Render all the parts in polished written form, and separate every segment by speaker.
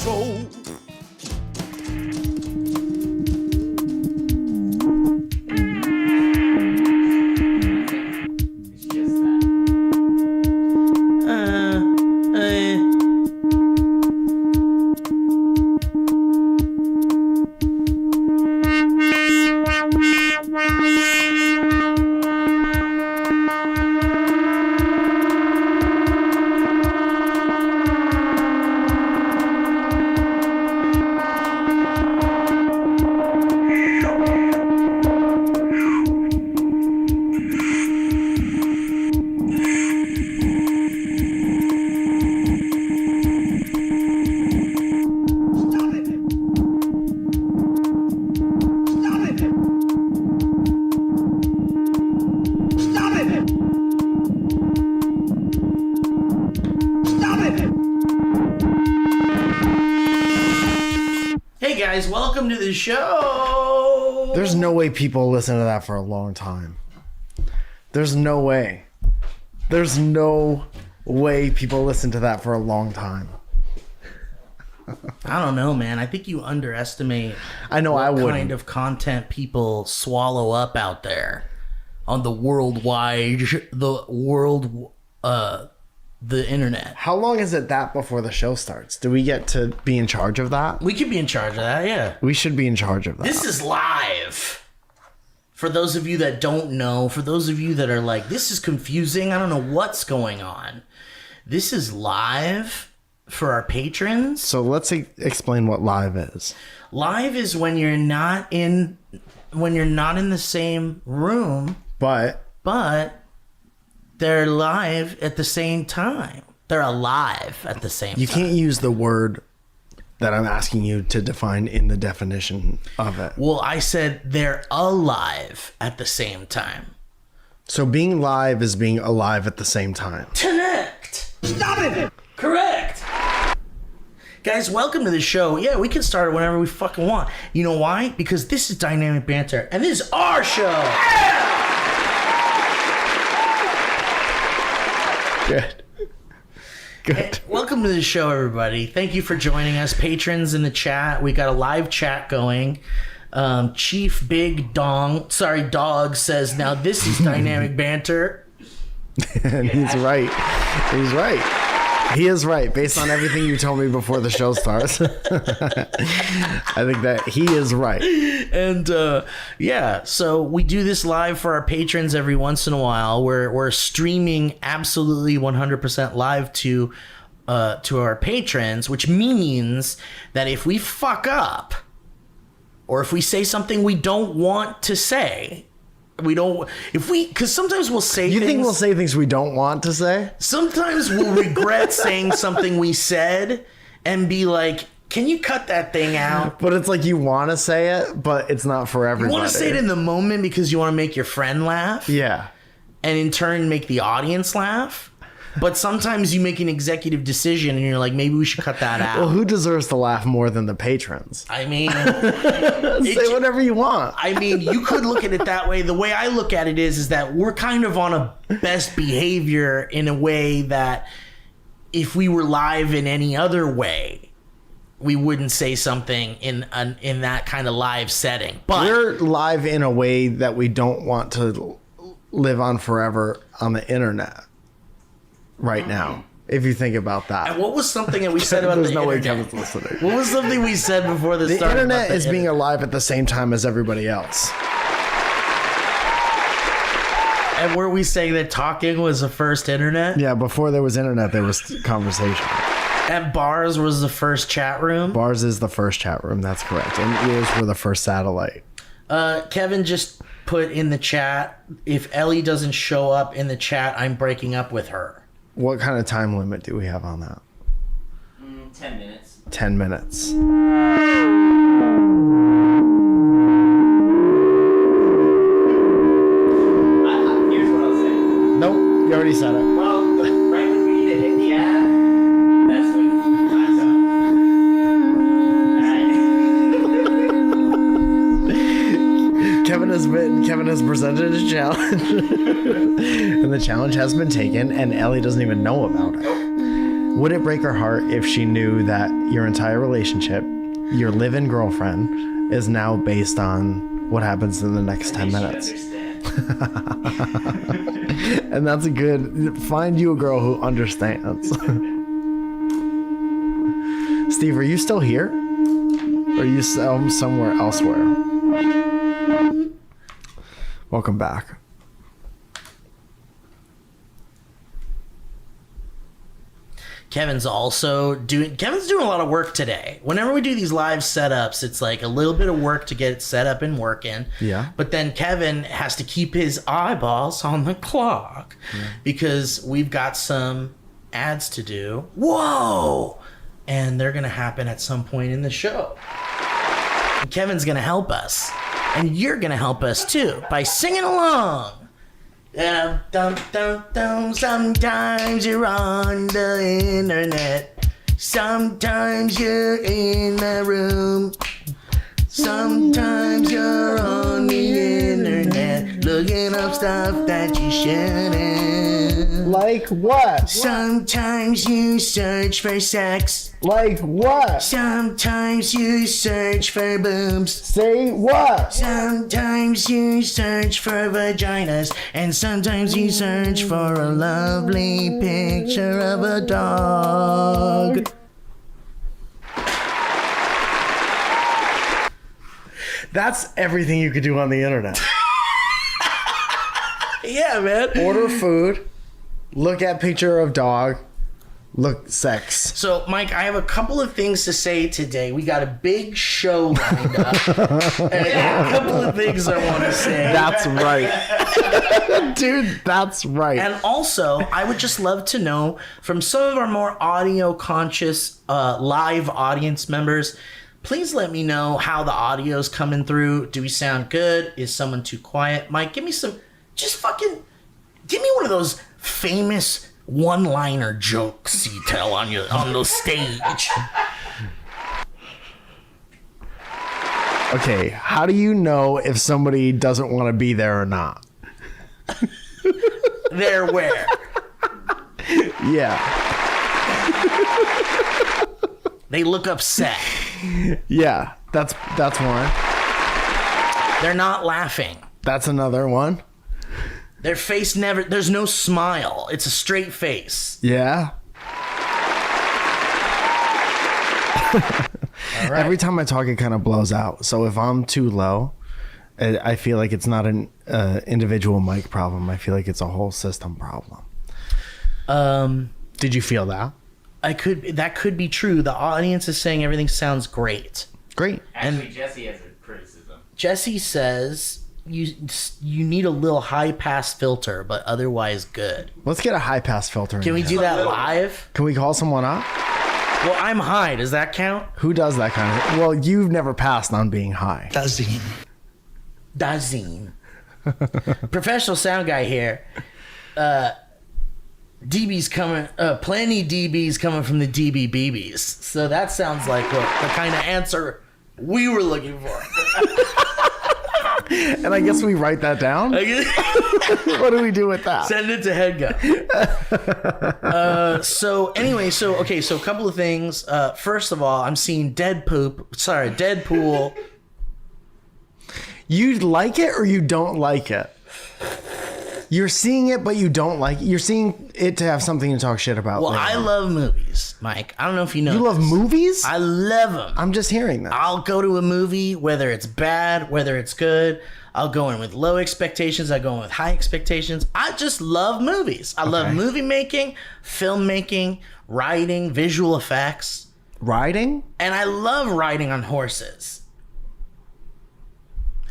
Speaker 1: soul.
Speaker 2: Welcome to the show.
Speaker 3: There's no way people listen to that for a long time. There's no way. There's no way people listen to that for a long time.
Speaker 2: I don't know, man. I think you underestimate
Speaker 3: what
Speaker 2: kind of content people swallow up out there on the the internet.
Speaker 3: How long is it that before the show starts? Do we get to be in charge of that?
Speaker 2: We could be in charge of that, yeah.
Speaker 3: We should be in charge of that.
Speaker 2: This is live. For those of you that don't know, for those of you that are like, this is confusing, I don't know what's going on. This is live for our patrons.
Speaker 3: So let's explain what live is.
Speaker 2: Live is when you're not in the same room, but they're live at the same time. They're alive at the same time.
Speaker 3: You can't use the word that I'm asking you to define in the definition of it.
Speaker 2: Well, I said they're alive at the same time.
Speaker 3: So being live is being alive at the same time.
Speaker 2: Correct. Stop it. Correct. Guys, welcome to the show. Yeah, we can start it whenever we fucking want. You know why? Because this is Dynamic Banter, and this is our show. Yeah! Good. Welcome to the show, everybody. Thank you for joining us, patrons in the chat. We got a live chat going. Chief Big Dog says, "Now this is Dynamic Banter."
Speaker 3: And he's right. He's right. He is right. Based on everything you told me before the show starts, I think that he is right.
Speaker 2: And yeah, so we do this live for our patrons every once in a while. We're streaming absolutely 100% live to our patrons, which means that if we fuck up or if we say something we don't want to say, because sometimes we'll say
Speaker 3: You
Speaker 2: things,
Speaker 3: think we'll say things we don't want to say?
Speaker 2: Sometimes we'll regret saying something we said and be like, can you cut that thing out?
Speaker 3: But it's like you want to say it, but it's not for everybody.
Speaker 2: You want to say it in the moment because you want to make your friend laugh.
Speaker 3: Yeah.
Speaker 2: And in turn make the audience laugh. But sometimes you make an executive decision and you're like, maybe we should cut that out.
Speaker 3: Well, who deserves to laugh more than the patrons?
Speaker 2: I mean...
Speaker 3: say whatever you want.
Speaker 2: I mean, you could look at it that way. The way I look at it is that we're kind of on a best behavior in a way that if we were live in any other way, we wouldn't say something in that kind of live setting. But
Speaker 3: we're live in a way that we don't want to live on forever on the internet right now, if you think about that.
Speaker 2: And what was something that we said about the internet? There's no way Kevin's listening. What was something we said before the start?
Speaker 3: The internet is being alive at the same time as everybody else.
Speaker 2: And were we saying that talking was the first internet?
Speaker 3: Yeah, before there was internet, there was conversation.
Speaker 2: And bars was the first chat room?
Speaker 3: Bars is the first chat room, that's correct. And ears were the first satellite.
Speaker 2: Kevin just put in the chat, if Ellie doesn't show up in the chat, I'm breaking up with her.
Speaker 3: What kind of time limit do we have on that?
Speaker 4: 10 minutes.
Speaker 3: 10 minutes.
Speaker 4: Here's what I'll say.
Speaker 3: Nope, you already said it.
Speaker 4: Well, right when we need to hit the ad, that's when time's up.
Speaker 3: Kevin has presented a challenge. And the challenge has been taken, and Ellie doesn't even know about it. Would it break her heart if she knew that your entire relationship, your live-in girlfriend, is now based on what happens in the next 10 minutes? And that's a good... Find you a girl who understands. Steve, are you still here? Or are you somewhere elsewhere? Welcome back.
Speaker 2: Kevin's doing a lot of work today. Whenever we do these live setups, it's like a little bit of work to get it set up and working.
Speaker 3: Yeah.
Speaker 2: But then Kevin has to keep his eyeballs on the clock because we've got some ads to do. Whoa! And they're going to happen at some point in the show. And Kevin's going to help us. And you're going to help us too by singing along. Dum, dum, dum, dum. Sometimes you're on the internet. Sometimes you're in a room. Sometimes you're on the internet looking up stuff that you shouldn't.
Speaker 3: Like what?
Speaker 2: Sometimes you search for sex.
Speaker 3: Like what?
Speaker 2: Sometimes you search for boobs.
Speaker 3: Say what?
Speaker 2: Sometimes you search for vaginas. And sometimes you search for a lovely picture of a dog.
Speaker 3: That's everything you could do on the internet.
Speaker 2: Yeah, man.
Speaker 3: Order food, look at picture of dog, look sex.
Speaker 2: So, Mike, I have a couple of things to say today. We got a big show lined up. And a couple of things I want to say.
Speaker 3: That's right. Dude, that's right.
Speaker 2: And also, I would just love to know from some of our more audio conscious live audience members, please let me know how the audio's coming through. Do we sound good? Is someone too quiet? Mike, give me some, give me one of those famous one-liner jokes you tell on the stage.
Speaker 3: Okay, how do you know if somebody doesn't want to be there or not?
Speaker 2: There where?
Speaker 3: Yeah.
Speaker 2: They look upset.
Speaker 3: Yeah, that's one.
Speaker 2: They're not laughing.
Speaker 3: That's another one.
Speaker 2: Their face there's no smile. It's a straight face.
Speaker 3: Yeah.
Speaker 2: All right.
Speaker 3: Every time I talk, it kind of blows out. So if I'm too low, I feel like it's not an individual mic problem. I feel like it's a whole system problem. Did you feel that?
Speaker 2: That could be true. The audience is saying everything sounds great.
Speaker 3: Great.
Speaker 4: Actually, Jesse has a criticism.
Speaker 2: Jesse says you need a little high pass filter, but otherwise good.
Speaker 3: Let's get a high pass filter.
Speaker 2: Can we do that live?
Speaker 3: Can we call someone up?
Speaker 2: Well, I'm high. Does that count?
Speaker 3: Who does that kind of? Well, you've never passed on being high.
Speaker 2: Dazine. Professional sound guy here. DB's coming, plenty DB's coming from the DBBBs. So that sounds like the kind of answer we were looking for.
Speaker 3: And I guess we write that down. What do we do with that?
Speaker 2: Send it to HeadGum. So anyway, so a couple of things. First of all, I'm seeing Deadpool.
Speaker 3: You like it or you don't like it? You're seeing it, but you don't like it. You're seeing it to have something to talk shit about.
Speaker 2: Well,
Speaker 3: later
Speaker 2: I
Speaker 3: on.
Speaker 2: love movies, Mike. I don't know if you know.
Speaker 3: You love movies?
Speaker 2: I love them.
Speaker 3: I'm just hearing that.
Speaker 2: I'll go to a movie, whether it's bad, whether it's good. I'll go in with low expectations. I go in with high expectations. I just love movies. I love movie making, filmmaking, writing, visual effects.
Speaker 3: Riding?
Speaker 2: And I love riding on horses.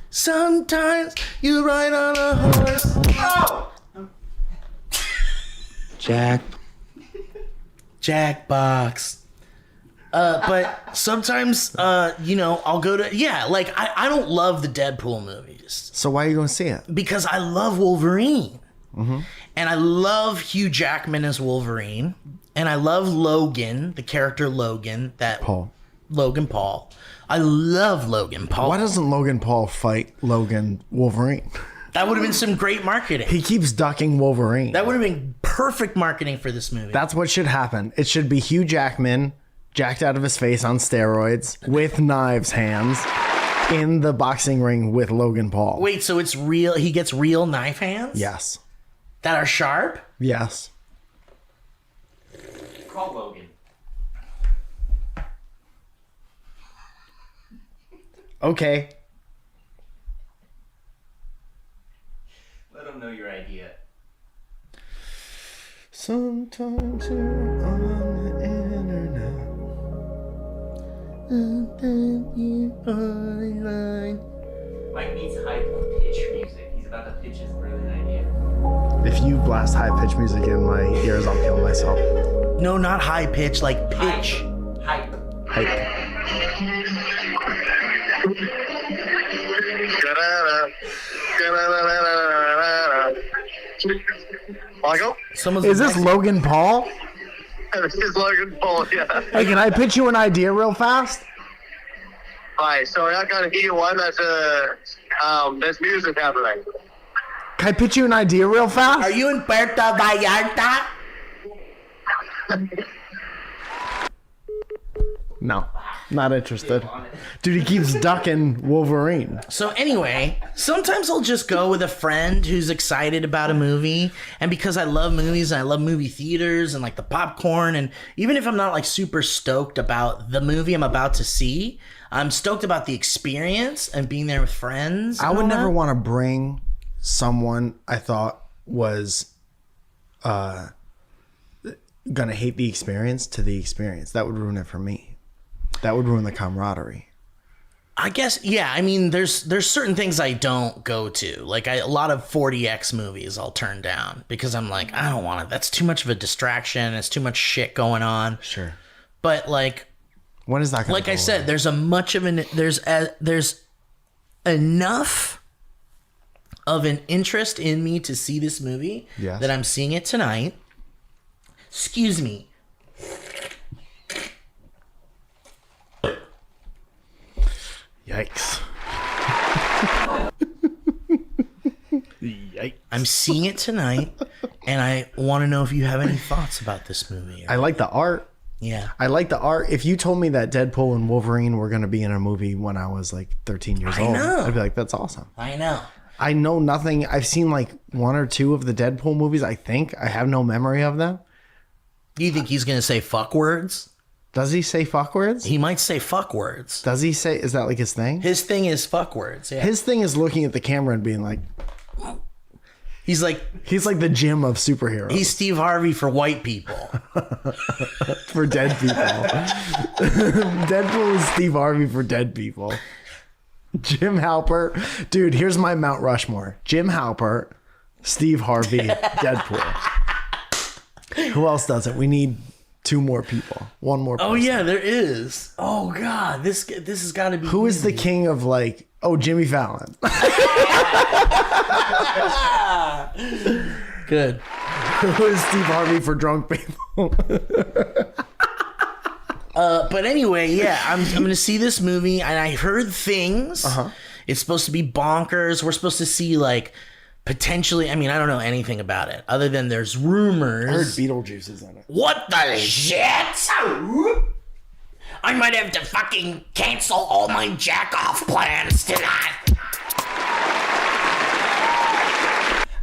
Speaker 2: Sometimes you ride on a horse. Oh! Jackbox. But sometimes, I'll go to... Yeah, like, I don't love the Deadpool movies.
Speaker 3: So why are you going to see it?
Speaker 2: Because I love Wolverine. Mm-hmm. And I love Hugh Jackman as Wolverine. And I love Logan, the character Logan. Logan Paul. I love Logan Paul.
Speaker 3: Why doesn't Logan Paul fight Logan Wolverine?
Speaker 2: That would have been some great marketing.
Speaker 3: He keeps ducking Wolverine.
Speaker 2: That would have been perfect marketing for this movie.
Speaker 3: That's what should happen. It should be Hugh Jackman, jacked out of his face on steroids, with knives hands, in the boxing ring with Logan Paul.
Speaker 2: Wait, so it's real? He gets real knife hands?
Speaker 3: Yes.
Speaker 2: That are sharp?
Speaker 3: Yes.
Speaker 4: Call Logan.
Speaker 3: Okay.
Speaker 4: Let him know your idea.
Speaker 3: Sometimes you're on the internet.
Speaker 4: Mike needs high pitch music. He's about to pitch his brilliant idea.
Speaker 3: If you blast high-pitched music in my ears, I'll kill myself.
Speaker 2: No, not high pitch, like pitch.
Speaker 4: Hype.
Speaker 3: Hype.
Speaker 1: Michael?
Speaker 3: Is this Logan Paul?
Speaker 1: This is Logan Paul, yeah.
Speaker 3: Hey, can I pitch you an idea real fast?
Speaker 1: Hi, sorry, I can't hear one. There's music happening.
Speaker 3: Can I pitch you an idea real fast?
Speaker 2: Are you in Puerto Vallarta?
Speaker 3: No, not interested. Dude, he keeps ducking Wolverine.
Speaker 2: So anyway, sometimes I'll just go with a friend who's excited about a movie, and because I love movies and I love movie theaters and like the popcorn, and even if I'm not like super stoked about the movie I'm about to see, I'm stoked about the experience and being there with friends.
Speaker 3: I would never want to bring someone I thought was gonna hate the experience to the experience. That would ruin it for me. That would ruin the camaraderie.
Speaker 2: I guess, yeah. I mean, there's certain things I don't go to. Like a lot of 40X movies I'll turn down because I'm like, I don't want it. That's too much of a distraction. It's too much shit going on.
Speaker 3: Sure.
Speaker 2: But like,
Speaker 3: when is that gonna
Speaker 2: like
Speaker 3: go
Speaker 2: I said,
Speaker 3: away?
Speaker 2: there's enough of an interest in me to see this movie
Speaker 3: Yes.
Speaker 2: that I'm seeing it tonight. Excuse me.
Speaker 3: Yikes. Yikes.
Speaker 2: I'm seeing it tonight, and I want to know if you have any thoughts about this movie.
Speaker 3: I like the art.
Speaker 2: Yeah.
Speaker 3: I like the art. If you told me that Deadpool and Wolverine were going to be in a movie when I was like 13 years old,
Speaker 2: know.
Speaker 3: I'd be like, that's awesome.
Speaker 2: I know.
Speaker 3: I know nothing. I've seen like one or two of the Deadpool movies, I think. I have no memory of them.
Speaker 2: Do you think he's going to say fuck words?
Speaker 3: Does he say fuck words?
Speaker 2: He might say fuck words.
Speaker 3: Does he say, is that like his thing?
Speaker 2: His thing is fuck words. Yeah.
Speaker 3: His thing is looking at the camera and being like,
Speaker 2: He's like
Speaker 3: the Jim of superheroes.
Speaker 2: he's Steve Harvey for white people.
Speaker 3: for dead people. Deadpool is Steve Harvey for dead people. Jim Halpert. Dude, here's my Mount Rushmore. Jim Halpert, Steve Harvey, Deadpool. Who else does it? We need two more people. One more person.
Speaker 2: Oh yeah, there is. Oh god, this has got to be.
Speaker 3: Who is the king of like, Jimmy Fallon.
Speaker 2: Good.
Speaker 3: Who is Steve Harvey for drunk people?
Speaker 2: But anyway, yeah, I'm going to see this movie, and I heard things. It's supposed to be bonkers. We're supposed to see like potentially. I mean, I don't know anything about it other than there's rumors.
Speaker 3: I heard Beetlejuice is in it.
Speaker 2: What the shit? I might have to fucking cancel all my jack-off plans tonight.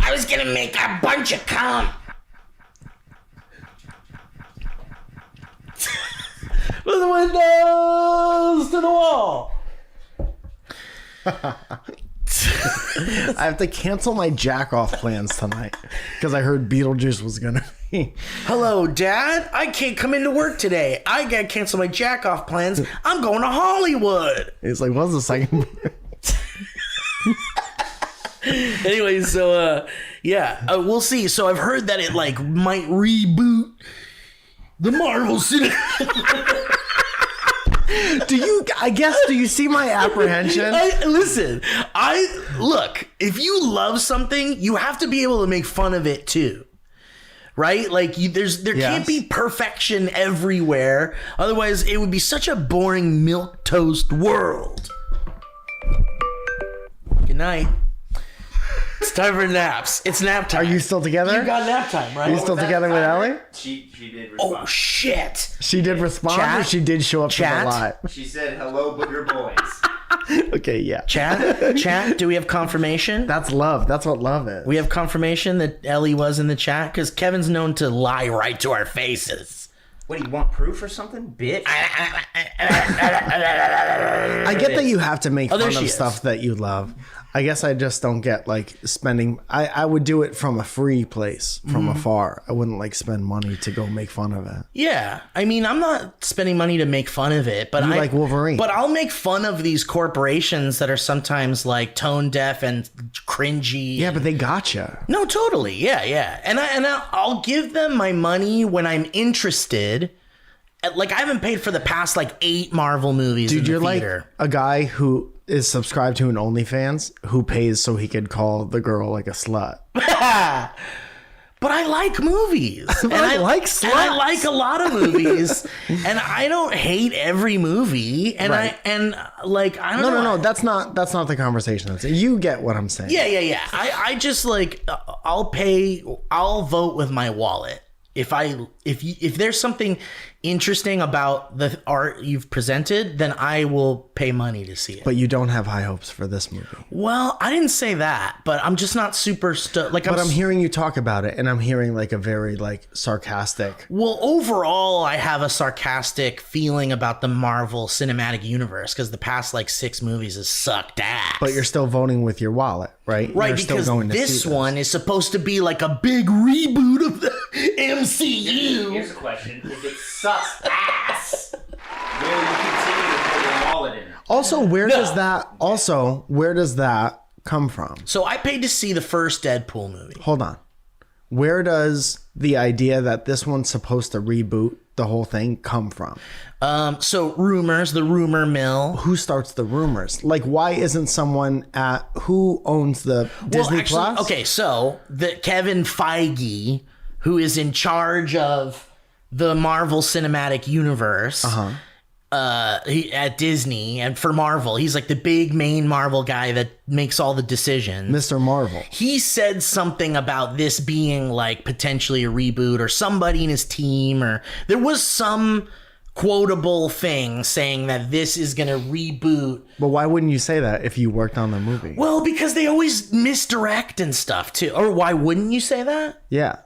Speaker 2: I was gonna make a bunch of cum. With the windows to the wall.
Speaker 3: I have to cancel my jack-off plans tonight because I heard Beetlejuice was gonna be.
Speaker 2: Hello, Dad. I can't come into work today. I gotta cancel my jack-off plans. I'm going to Hollywood.
Speaker 3: It's like, what's the second?
Speaker 2: Anyway, so yeah, we'll see. So I've heard that it like might reboot the Marvel Cinematic.
Speaker 3: Do you see my apprehension?
Speaker 2: Look, if you love something, you have to be able to make fun of it too. Right? Like there can't be perfection everywhere. Otherwise, it would be such a boring milquetoast world. Good night. time for naps. It's nap time.
Speaker 3: Are you still together?
Speaker 2: You got nap time, right?
Speaker 3: Are you still together with Ellie?
Speaker 4: She did respond.
Speaker 2: Oh shit!
Speaker 3: She did respond,
Speaker 2: Chat?
Speaker 3: or she did show up
Speaker 2: Chat?
Speaker 3: to the live?
Speaker 4: She said, "Hello, booger boys."
Speaker 3: Okay, yeah.
Speaker 2: Chat. Do we have confirmation?
Speaker 3: That's love. That's what love is.
Speaker 2: We have confirmation that Ellie was in the chat because Kevin's known to lie right to our faces.
Speaker 4: What do you want, proof or something, bitch?
Speaker 3: I get that you have to make
Speaker 2: there
Speaker 3: fun
Speaker 2: she
Speaker 3: of
Speaker 2: is.
Speaker 3: stuff that you love. I guess I just don't get like spending. I would do it from a free place, from afar. I wouldn't like spend money to go make fun of it.
Speaker 2: Yeah, I mean, I'm not spending money to make fun of it, but
Speaker 3: You like Wolverine.
Speaker 2: But I'll make fun of these corporations that are sometimes like tone deaf and cringy.
Speaker 3: Yeah, but they gotcha.
Speaker 2: No, totally. Yeah. And I'll give them my money when I'm interested. Like I haven't paid for the past like 8 Marvel movies.
Speaker 3: Dude,
Speaker 2: in the
Speaker 3: you're
Speaker 2: theater.
Speaker 3: like a guy who is subscribed to an OnlyFans who pays so he could call the girl like a slut.
Speaker 2: But I like movies. And
Speaker 3: I like sluts.
Speaker 2: And I like a lot of movies. And I don't hate every movie. And
Speaker 3: Right.
Speaker 2: I don't know.
Speaker 3: No. That's not the conversation. You get what I'm saying.
Speaker 2: Yeah. I just like I'll vote with my wallet. If there's something interesting about the art you've presented, then I will pay money to see it.
Speaker 3: But you don't have high hopes for this movie.
Speaker 2: Well, I didn't say that, but I'm just not super like.
Speaker 3: But I'm hearing you talk about it, and I'm hearing like a very like sarcastic.
Speaker 2: Well, overall, I have a sarcastic feeling about the Marvel Cinematic Universe because the past like 6 movies has sucked ass.
Speaker 3: But you're still voting with your wallet, right?
Speaker 2: right
Speaker 3: You're
Speaker 2: because
Speaker 3: still going to
Speaker 2: this
Speaker 3: see
Speaker 2: one is supposed to be like a big reboot of the MCU.
Speaker 4: Here's a question: if it sucks ass, will you continue to put your wallet in it?
Speaker 3: Also, where does that come from?
Speaker 2: So I paid to see the first Deadpool movie.
Speaker 3: Hold on. Where does the idea that this one's supposed to reboot the whole thing come from?
Speaker 2: So rumors, the rumor mill.
Speaker 3: Who starts the rumors? Like, why isn't someone at who owns the Disney Plus?
Speaker 2: Okay, so the Kevin Feige, who is in charge of the Marvel Cinematic Universe, at Disney and for Marvel, he's like the big main Marvel guy that makes all the decisions.
Speaker 3: Mr. Marvel.
Speaker 2: He said something about this being like potentially a reboot, or somebody in his team, or there was some quotable thing saying that this is going to reboot.
Speaker 3: But why wouldn't you say that if you worked on the movie?
Speaker 2: Well, because they always misdirect and stuff too. Or why wouldn't you say that?
Speaker 3: Yeah.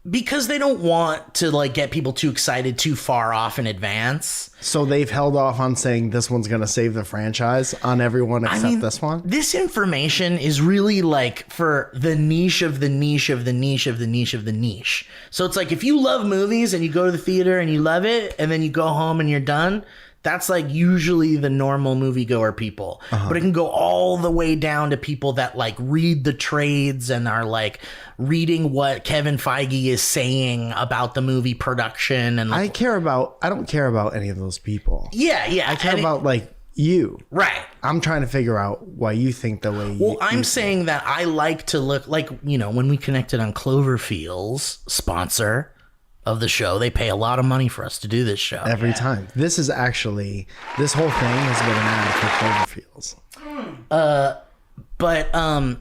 Speaker 2: Because they don't want to like get people too excited too far off in advance.
Speaker 3: So they've held off on saying this one's going to save the franchise on everyone except this one?
Speaker 2: This information is really like for the niche of the niche of the niche of the niche of the niche. So it's like if you love movies and you go to the theater and you love it and then you go home and you're done, that's like usually the normal moviegoer people. But it can go all the way down to people that like read the trades and are like reading what Kevin Feige is saying about the movie production. And
Speaker 3: I don't care about any of those people.
Speaker 2: yeah.
Speaker 3: I care about like you.
Speaker 2: Right.
Speaker 3: I'm trying to figure out why you think the way you
Speaker 2: Well, I'm saying that I like to look like, you know, when we connected on Cloverfield's sponsor of the show, they pay a lot of money for us to do this show.
Speaker 3: every time. This whole thing has been an ad for Cloverfields.
Speaker 2: But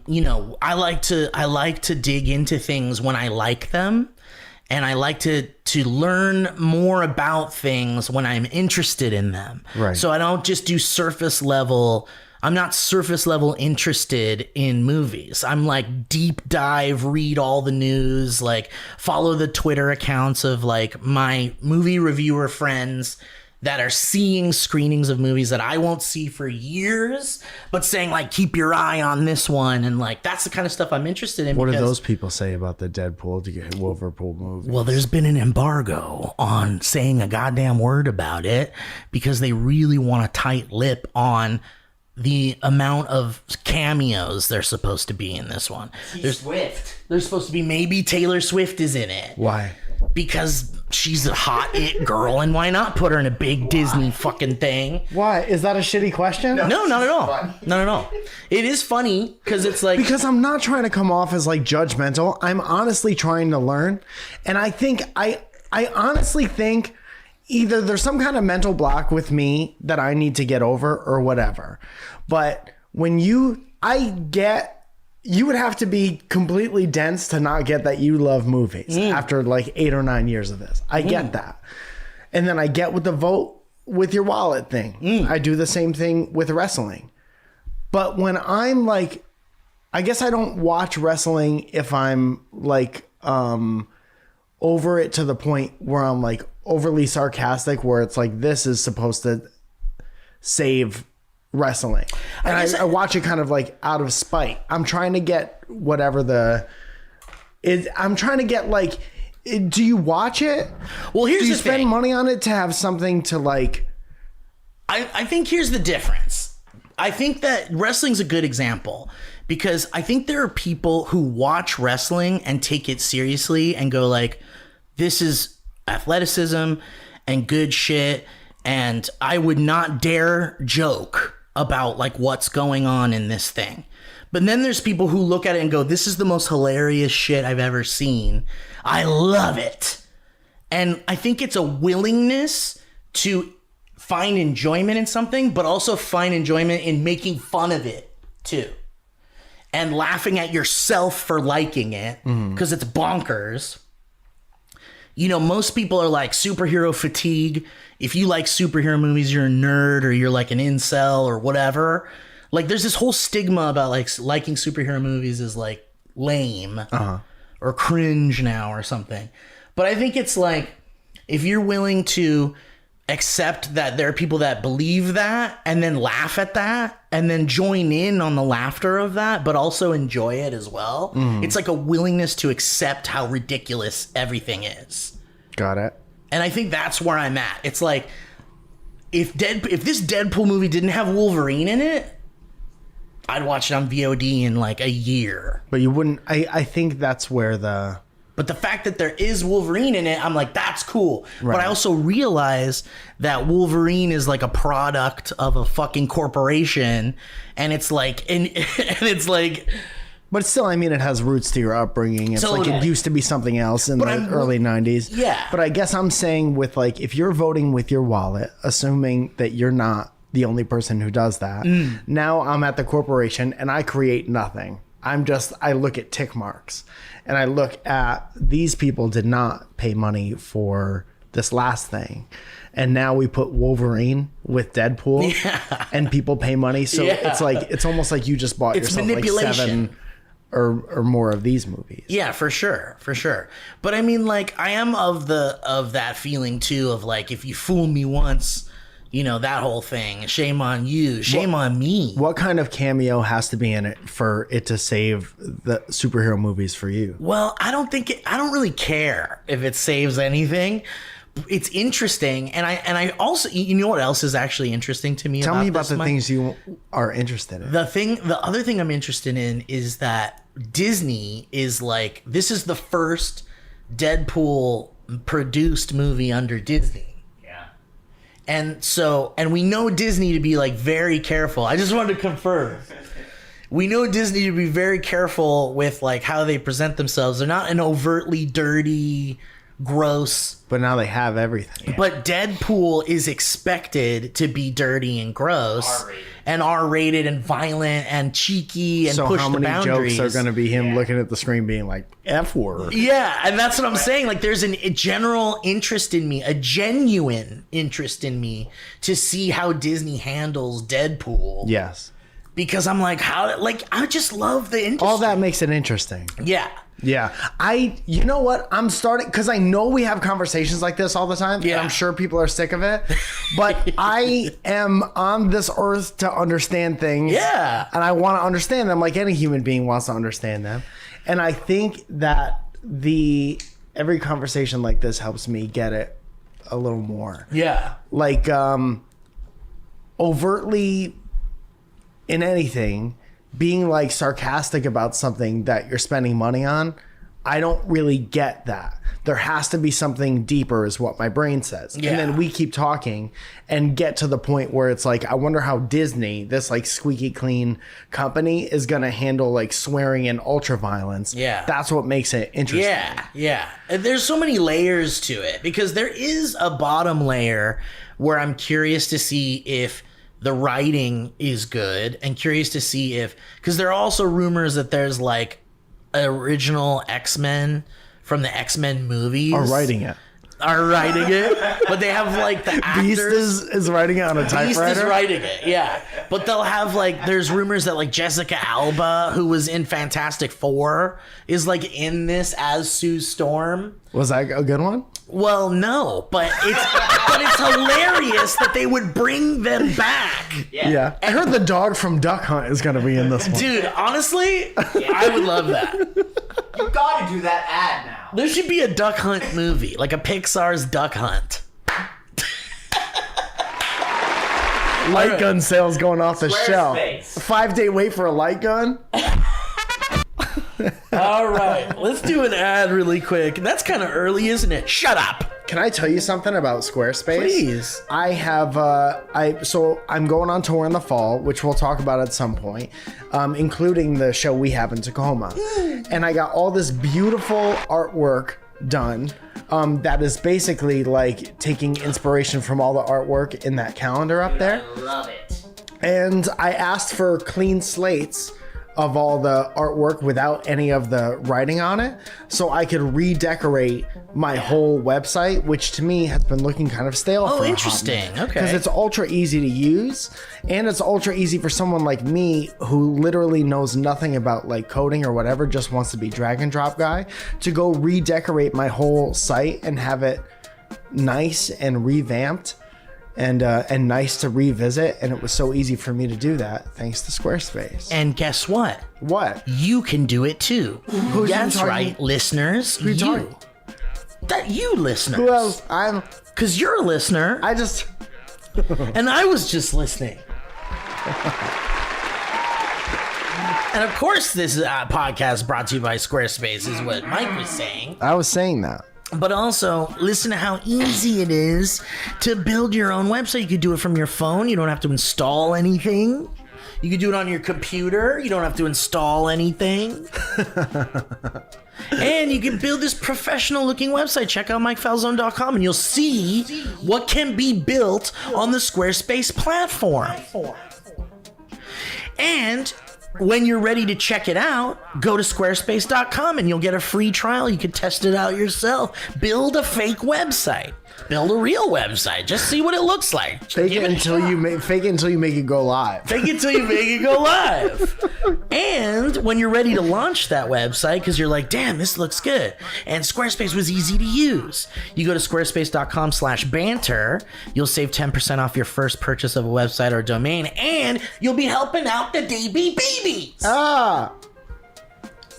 Speaker 2: you know, I like to dig into things when I like them, and I like to learn more about things when I'm interested in them.
Speaker 3: Right.
Speaker 2: So I don't just do surface level. I'm not surface level interested in movies. I'm like deep dive, read all the news, like follow the Twitter accounts of like my movie reviewer friends that are seeing screenings of movies that I won't see for years, but saying like, keep your eye on this one. And like, that's the kind of stuff I'm interested in.
Speaker 3: What do
Speaker 2: because,
Speaker 3: those people say about the Deadpool to get Wolverine movie?
Speaker 2: well, there's been an embargo on saying a goddamn word about it because they really want a tight lip on the amount of cameos they're supposed to be in this one.
Speaker 4: Swift.
Speaker 2: There's supposed to be maybe Taylor Swift is in it.
Speaker 3: Why?
Speaker 2: Because she's a hot it girl, and why not put her in a big Disney fucking thing?
Speaker 3: Why? Is that a shitty question?
Speaker 2: No, not at all. Not at all. It is funny because it's like...
Speaker 3: Because I'm not trying to come off as like judgmental. I'm honestly trying to learn. And I think, I honestly think either there's some kind of mental block with me that I need to get over or whatever. But when I get you would have to be completely dense to not get that you love movies after like 8 or 9 years of this. I get that. And then I get with the vote with your wallet thing. I do the same thing with wrestling. But when I'm like, I guess I don't watch wrestling if I'm like over it to the point where I'm like overly sarcastic, where it's like, this is supposed to save wrestling. And I watch it kind of like out of spite. I'm trying to get whatever I'm trying to get like, do you watch it?
Speaker 2: Well, here's
Speaker 3: do you
Speaker 2: the
Speaker 3: spend
Speaker 2: thing.
Speaker 3: money on it to have something to like?
Speaker 2: I think here's the difference. I think that wrestling's a good example because I think there are people who watch wrestling and take it seriously and go like, this is athleticism and good shit, and I would not dare joke about like what's going on in this thing. But then there's people who look at it and go, this is the most hilarious shit I've ever seen. I love it. And I think it's a willingness to find enjoyment in something, but also find enjoyment in making fun of it too. And laughing at yourself for liking it because it's bonkers. You know, most people are like superhero fatigue. If you like superhero movies, you're a nerd or you're like an incel or whatever. Like there's this whole stigma about like liking superhero movies is like lame or cringe now or something. But I think it's like, if you're willing to accept that there are people that believe that and then laugh at that and then join in on the laughter of that, but also enjoy it as well. It's like a willingness to accept how ridiculous everything is.
Speaker 3: Got it.
Speaker 2: And I think that's where I'm at. It's like, if this Deadpool movie didn't have Wolverine in it, I'd watch it on VOD in like a year.
Speaker 3: But you wouldn't. I think that's where
Speaker 2: But the fact that there is Wolverine in it, I'm like, that's cool.
Speaker 3: Right.
Speaker 2: But I also realize that Wolverine is like a product of a fucking corporation, and it's like, and it's like.
Speaker 3: But still, I mean, it has roots to your upbringing. It's like it used to be something else in the early 90s.
Speaker 2: Yeah.
Speaker 3: But I guess I'm saying with like, if you're voting with your wallet, assuming that you're not the only person who does that, now I'm at the corporation and I create nothing. I look at tick marks and I look at these people did not pay money for this last thing. And now we put Wolverine with Deadpool and people pay money. So it's like, it's almost like you just bought yourself like 7 or more of these movies.
Speaker 2: Yeah, for sure. For sure. But I mean, like, I am of that feeling too, of like, if you fool me once, you know, that whole thing. Shame on you. Shame on me.
Speaker 3: What kind of cameo has to be in it for it to save the superhero movies for you?
Speaker 2: Well, I don't really care if it saves anything. It's interesting. And I also, you know what else is actually interesting to me?
Speaker 3: Tell me about the things you are interested in.
Speaker 2: The other thing I'm interested in is that Disney is like, this is the first Deadpool produced movie under Disney. And we know Disney to be like very careful. I just wanted to confirm. We know Disney to be very careful with like how they present themselves. They're not an overtly dirty, gross.
Speaker 3: But now they have everything.
Speaker 2: But Deadpool is expected to be dirty and gross.
Speaker 4: R-rated.
Speaker 2: And R-rated and violent and cheeky and push the boundaries.
Speaker 3: So how many jokes are going to be him looking at the screen being like, F word?
Speaker 2: Yeah, and that's what I'm saying. Like, there's a general interest in me, a genuine interest in me to see how Disney handles Deadpool.
Speaker 3: Yes.
Speaker 2: Because I'm like, I just love the industry.
Speaker 3: All that makes it interesting.
Speaker 2: Yeah.
Speaker 3: Yeah. You know what? I'm starting, because I know we have conversations like this all the time.
Speaker 2: Yeah.
Speaker 3: And I'm sure people are sick of it. But I am on this earth to understand things.
Speaker 2: Yeah.
Speaker 3: And I want to understand them like any human being wants to understand them. And I think that every conversation like this helps me get it a little more.
Speaker 2: Yeah.
Speaker 3: Like, overtly in anything, being like sarcastic about something that you're spending money on, I don't really get that. There has to be something deeper is what my brain says.
Speaker 2: Yeah.
Speaker 3: And then we keep talking and get to the point where it's like, I wonder how Disney, this like squeaky clean company, is going to handle like swearing and ultra violence.
Speaker 2: Yeah.
Speaker 3: That's what makes it interesting.
Speaker 2: Yeah, yeah. And there's so many layers to it because there is a bottom layer where I'm curious to see if the writing is good, and curious to see if, because there are also rumors that there's like original X-Men from the X-Men movies
Speaker 3: Are writing it.
Speaker 2: But they have like the actors.
Speaker 3: Beast is writing it on a typewriter.
Speaker 2: Beast is writing it, yeah. But they'll have like, there's rumors that like Jessica Alba, who was in Fantastic Four, is like in this as Sue Storm.
Speaker 3: Was that a good one?
Speaker 2: Well, no, but it's hilarious that they would bring them back.
Speaker 3: Yeah. I heard the dog from Duck Hunt is going to be in this one.
Speaker 2: Dude, honestly, I would love that.
Speaker 4: You gotta do that ad now.
Speaker 2: There should be a Duck Hunt movie, like a Pixar's Duck Hunt.
Speaker 3: Light gun sales going off the shelf.
Speaker 4: Squarespace.
Speaker 3: 5-day wait for a light gun.
Speaker 2: All right, let's do an ad really quick. That's kind of early, isn't it? Shut up.
Speaker 3: Can I tell you something about Squarespace?
Speaker 2: Please.
Speaker 3: I have so I'm going on tour in the fall, which we'll talk about at some point, including the show we have in Tacoma. And I got all this beautiful artwork done. That is basically like taking inspiration from all the artwork in that calendar up there.
Speaker 4: I love it.
Speaker 3: And I asked for clean slates of all the artwork without any of the writing on it, so I could redecorate my whole website, which to me has been looking kind of stale.
Speaker 2: Oh,
Speaker 3: for a hot
Speaker 2: interesting.
Speaker 3: minute.
Speaker 2: Okay.
Speaker 3: Because it's ultra easy to use, and it's ultra easy for someone like me who literally knows nothing about like coding or whatever, just wants to be drag and drop guy, to go redecorate my whole site and have it nice and revamped. And nice to revisit, and it was so easy for me to do that thanks to Squarespace.
Speaker 2: And guess what?
Speaker 3: What?
Speaker 2: You can do it too.
Speaker 3: Who's
Speaker 2: That's
Speaker 3: you talking-
Speaker 2: right, listeners.
Speaker 3: Who you talking-
Speaker 2: That you listeners.
Speaker 3: Who else?
Speaker 2: Because you're a listener,
Speaker 3: I just.
Speaker 2: and I was just listening. And of course, this podcast brought to you by Squarespace is what Mike was saying.
Speaker 3: I was saying that.
Speaker 2: But also, listen to how easy it is to build your own website. You could do it from your phone. You don't have to install anything. You could do it on your computer. You don't have to install anything. And you can build this professional looking website. Check out MikeFalzone.com and you'll see what can be built on the Squarespace platform. And when you're ready to check it out, go to squarespace.com and you'll get a free trial. You can test it out yourself. Build a fake website. Build a real website. Just see what it looks like.
Speaker 3: Fake it until you make it go live.
Speaker 2: Fake it till you make it go live. And when you're ready to launch that website, because you're like, damn, this looks good, and Squarespace was easy to use, you go to squarespace.com/banter. You'll save 10% off your first purchase of a website or domain, and you'll be helping out the DB babies.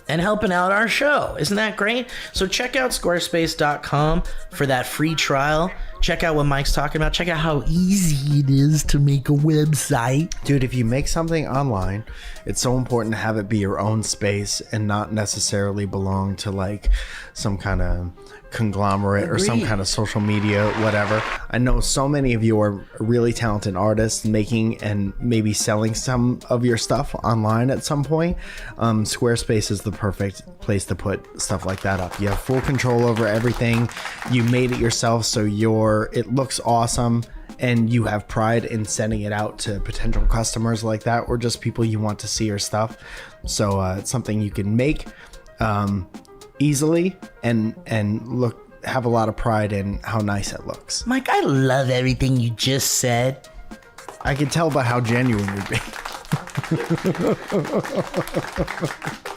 Speaker 2: And helping out our show. Isn't that great? So check out squarespace.com for that free trial. Check out what Mike's talking about. Check out how easy it is to make a website.
Speaker 3: Dude, if you make something online, it's so important to have it be your own space and not necessarily belong to like some kind of conglomerate or some
Speaker 2: Agreed.
Speaker 3: kind of social media, whatever. I know so many of you are really talented artists making and maybe selling some of your stuff online at some point. Squarespace is the perfect place to put stuff like that up. You have full control over everything. You made it yourself, so it looks awesome, and you have pride in sending it out to potential customers like that, or just people you want to see your stuff. So it's something you can make easily and have a lot of pride in how nice it looks.
Speaker 2: Mike, I love everything you just said.
Speaker 3: I can tell by how genuine you'd be.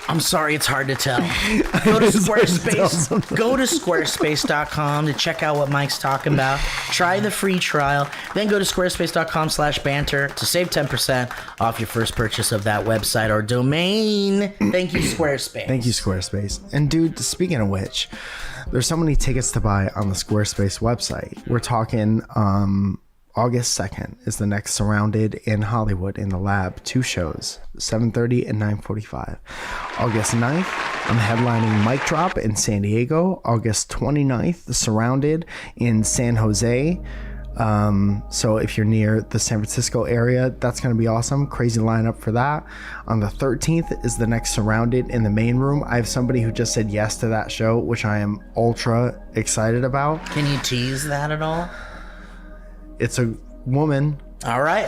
Speaker 2: I'm sorry, it's hard to tell. Go to Squarespace. Go to squarespace.com to check out what Mike's talking about. Try the free trial. Then go to squarespace.com/banter to save 10% off your first purchase of that website or domain. Thank you, Squarespace.
Speaker 3: Thank you, Squarespace. And dude, speaking of which, there's so many tickets to buy on the Squarespace website. We're talking August 2nd is the next Surrounded in Hollywood in the Lab. 2 shows, 7:30 and 9:45. August 9th, I'm headlining Mic Drop in San Diego. August 29th, the Surrounded in San Jose. So if you're near the San Francisco area, that's going to be awesome. Crazy lineup for that. On the 13th is the next Surrounded in the main room. I have somebody who just said yes to that show, which I am ultra excited about.
Speaker 2: Can you tease that at all?
Speaker 3: It's a woman.
Speaker 2: All right.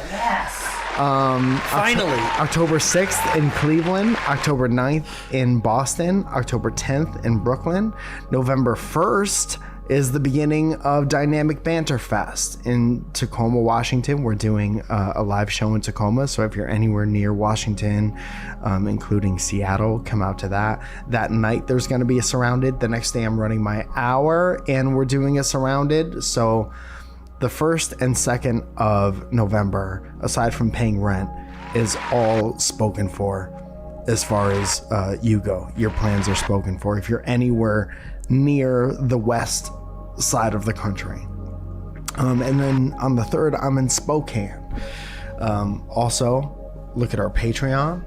Speaker 2: Finally.
Speaker 3: October 6th in Cleveland, October 9th in Boston, October 10th in Brooklyn. November 1st is the beginning of Dynamic Banter Fest in Tacoma, Washington. We're doing a live show in Tacoma, so if you're anywhere near Washington, including Seattle, come out to that. That night there's going to be a Surrounded. The next day I'm running my hour and we're doing a Surrounded. So the 1st and 2nd of November, aside from paying rent, is all spoken for as far as you go. Your plans are spoken for if you're anywhere near the west side of the country. And then on the 3rd, I'm in Spokane. Also, look at our Patreon,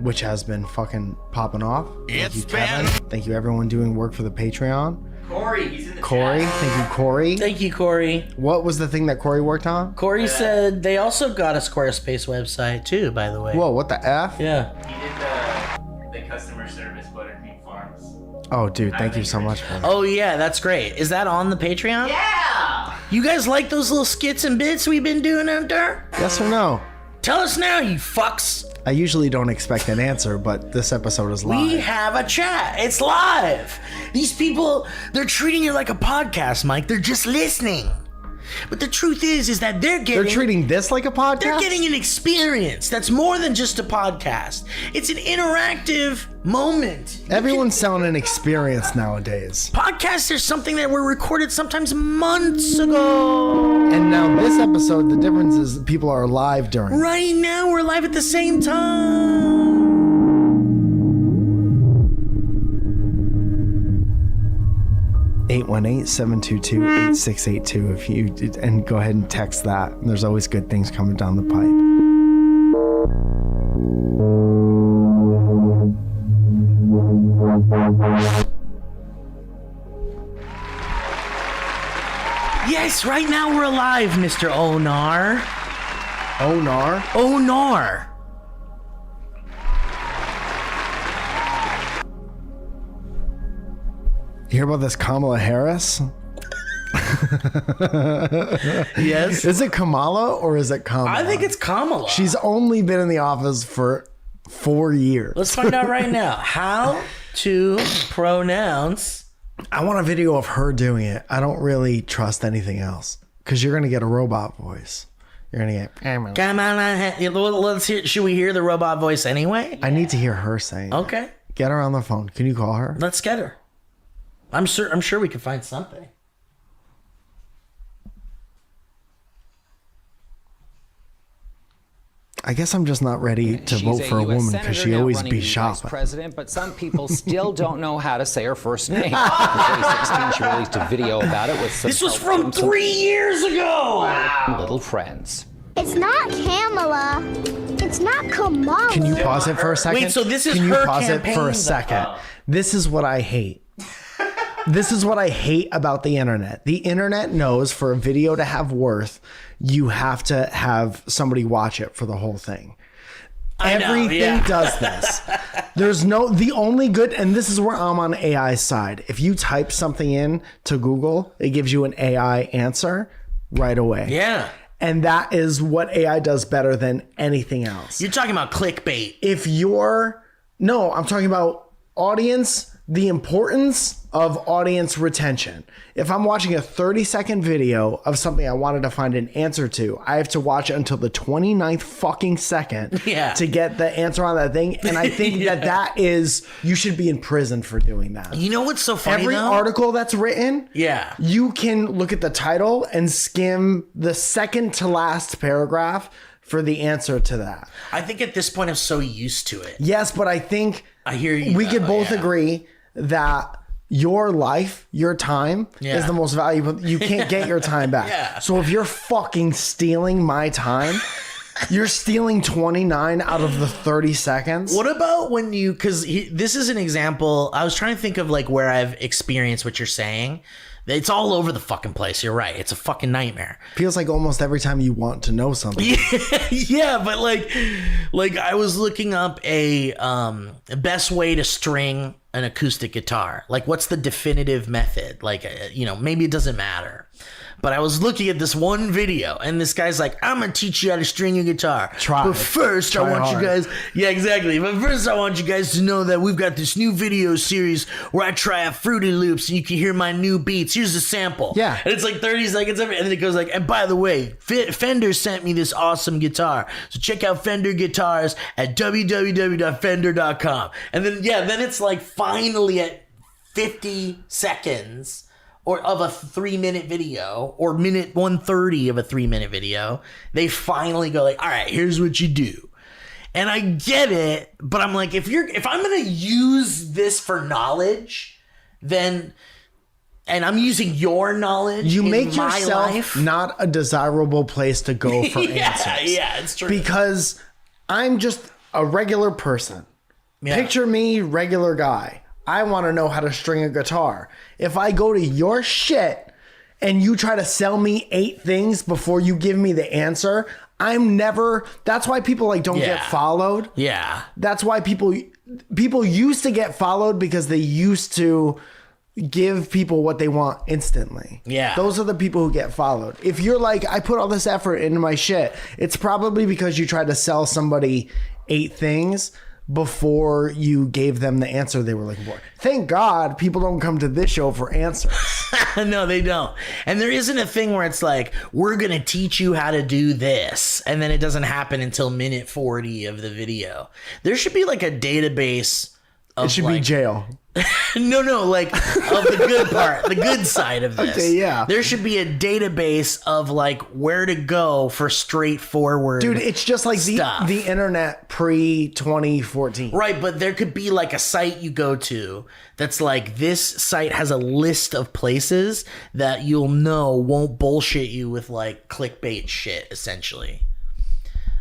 Speaker 3: which has been fucking popping off. Thank you, Kevin. Thank you, everyone doing work for the Patreon.
Speaker 4: Corey, he's in the
Speaker 3: Corey,
Speaker 4: chat.
Speaker 3: thank you, Corey.
Speaker 2: Thank you, Corey.
Speaker 3: What was the thing that Corey worked on?
Speaker 2: Corey said they also got a Squarespace website too, by the way.
Speaker 3: Whoa, what the F?
Speaker 2: Yeah.
Speaker 4: He did the customer service Buttercream Farms.
Speaker 3: Oh, dude, thank you so much for that.
Speaker 2: Oh yeah, that's great. Is that on the Patreon?
Speaker 4: Yeah!
Speaker 2: You guys like those little skits and bits we've been doing out there?
Speaker 3: Yes or no?
Speaker 2: Tell us now, you fucks.
Speaker 3: I usually don't expect an answer, but this episode is live.
Speaker 2: We have a chat. It's live. These people, they're treating it like a podcast, Mike. They're just listening. But the truth is that they're
Speaker 3: treating this like a podcast?
Speaker 2: They're getting an experience that's more than just a podcast. It's an interactive moment.
Speaker 3: Everyone's selling an experience nowadays.
Speaker 2: Podcasts are something that were recorded sometimes months ago.
Speaker 3: And now this episode, the difference is people are live during.
Speaker 2: Right now, we're live at the same time.
Speaker 3: 818-722-8682 if you and go ahead and text that. There's always good things coming down the pipe.
Speaker 2: Yes, right now we're alive, Mr. Onar.
Speaker 3: Onar?
Speaker 2: Onar.
Speaker 3: You hear about this Kamala Harris?
Speaker 2: Yes.
Speaker 3: Is it Kamala or is it Kamala?
Speaker 2: I think it's Kamala.
Speaker 3: She's only been in the office for 4 years.
Speaker 2: Let's find out right now. How to pronounce.
Speaker 3: I want a video of her doing it. I don't really trust anything else because you're going to get a robot voice. You're going to get...
Speaker 2: Kamala. Let's hear. Should we hear the robot voice anyway?
Speaker 3: I need to hear her saying it.
Speaker 2: Okay.
Speaker 3: Get her on the phone. Can you call her?
Speaker 2: Let's get her. I'm sure we can find something.
Speaker 3: I guess I'm just not ready to vote for a woman because she always be shopping.
Speaker 5: President, but some people still don't know how to say her first name. In 2016, she released a video about it with some
Speaker 2: This was from 3 years ago.
Speaker 5: little friends.
Speaker 6: It's not Kamala. It's not Kamala.
Speaker 3: Can you pause it for a second?
Speaker 2: Wait, so this is
Speaker 3: Can you
Speaker 2: her
Speaker 3: pause it
Speaker 2: campaign,
Speaker 3: for
Speaker 2: though?
Speaker 3: a second? This is what I hate. This is what I hate about the internet. The internet knows for a video to have worth, you have to have somebody watch it for the whole thing. Everything does this. The only good, and this is where I'm on AI's side. If you type something in to Google, it gives you an AI answer right away.
Speaker 2: Yeah.
Speaker 3: And that is what AI does better than anything else.
Speaker 2: You're talking about clickbait.
Speaker 3: I'm talking about audience, the importance of audience retention. If I'm watching a 30-second video of something I wanted to find an answer to, I have to watch it until the 29th fucking second to get the answer on that thing. And I think that is, you should be in prison for doing that.
Speaker 2: You know what's so funny
Speaker 3: Every
Speaker 2: though?
Speaker 3: article that's written,
Speaker 2: you
Speaker 3: can look at the title and skim the second to last paragraph for the answer to that.
Speaker 2: I think at this point I'm so used to it.
Speaker 3: Yes, but I think
Speaker 2: I hear you.
Speaker 3: We could both agree that your life, your time is the most valuable. You can't get your time back. So if you're fucking stealing my time, you're stealing 29 out of the 30 seconds.
Speaker 2: What about when you, because this is an example. I was trying to think of like where I've experienced what you're saying. It's all over the fucking place. You're right. It's a fucking nightmare.
Speaker 3: Feels like almost every time you want to know something.
Speaker 2: Yeah, but like I was looking up a best way to string an acoustic guitar. Like, what's the definitive method? Like, maybe it doesn't matter. But I was looking at this one video, and this guy's like, I'm gonna teach you how to string a guitar.
Speaker 3: Try.
Speaker 2: But first, I want you guys... Yeah, exactly. But first, I want you guys to know that we've got this new video series where I try out Fruity Loops, and you can hear my new beats. Here's a sample.
Speaker 3: Yeah.
Speaker 2: And it's like 30 seconds of it, and then it goes like, and by the way, Fender sent me this awesome guitar. So check out Fender guitars at www.fender.com. And then, yeah, then it's like finally at 50 seconds or of a 3-minute video or minute 130 of a 3-minute video, they finally go like, all right, here's what you do. And I get it, but I'm like, if I'm going to use this for knowledge, then, and I'm using your knowledge,
Speaker 3: You
Speaker 2: in
Speaker 3: make
Speaker 2: my
Speaker 3: yourself
Speaker 2: life,
Speaker 3: not a desirable place to go for answers.
Speaker 2: Yeah, it's true.
Speaker 3: Because I'm just a regular person.
Speaker 2: Yeah.
Speaker 3: Picture me, regular guy. I want to know how to string a guitar. If I go to your shit and you try to sell me 8 things before you give me the answer, I'm never... That's why people like don't get followed.
Speaker 2: Yeah.
Speaker 3: That's why people used to get followed because they used to give people what they want instantly.
Speaker 2: Yeah.
Speaker 3: Those are the people who get followed. If you're like, I put all this effort into my shit, it's probably because you tried to sell somebody 8 things before you gave them the answer they were looking for. Thank God people don't come to this show for answers.
Speaker 2: No, they don't. And there isn't a thing where it's like, we're going to teach you how to do this. And then it doesn't happen until minute 40 of the video. There should be like a database of
Speaker 3: It should be jail.
Speaker 2: No, like of the good part, the good side of this.
Speaker 3: Okay, yeah.
Speaker 2: There should be a database of like where to go for straightforward.
Speaker 3: Dude, it's just like
Speaker 2: stuff.
Speaker 3: the internet pre-2014.
Speaker 2: Right, but there could be like a site you go to that's like, this site has a list of places that you'll know won't bullshit you with like clickbait shit, essentially.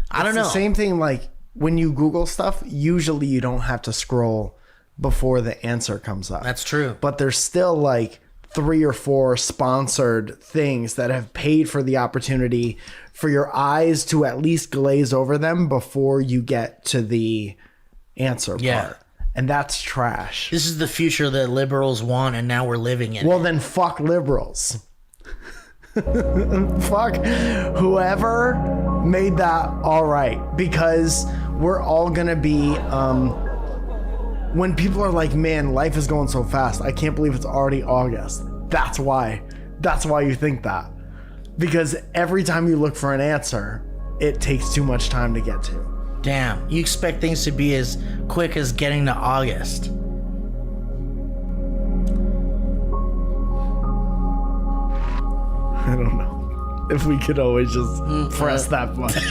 Speaker 2: I don't know.
Speaker 3: The same thing like when you Google stuff, usually you don't have to scroll before the answer comes up.
Speaker 2: That's true.
Speaker 3: But there's still like 3 or 4 sponsored things that have paid for the opportunity for your eyes to at least glaze over them before you get to the answer part. And that's trash.
Speaker 2: This is the future that liberals want, and now we're living in
Speaker 3: Well,
Speaker 2: it.
Speaker 3: then fuck liberals. Fuck whoever made that all right. Because we're all going to be... when people are like, man, life is going so fast, I can't believe it's already August. That's why you think that. Because every time you look for an answer, it takes too much time to get to.
Speaker 2: Damn, you expect things to be as quick as getting to August.
Speaker 3: I don't know. If we could always just press that button.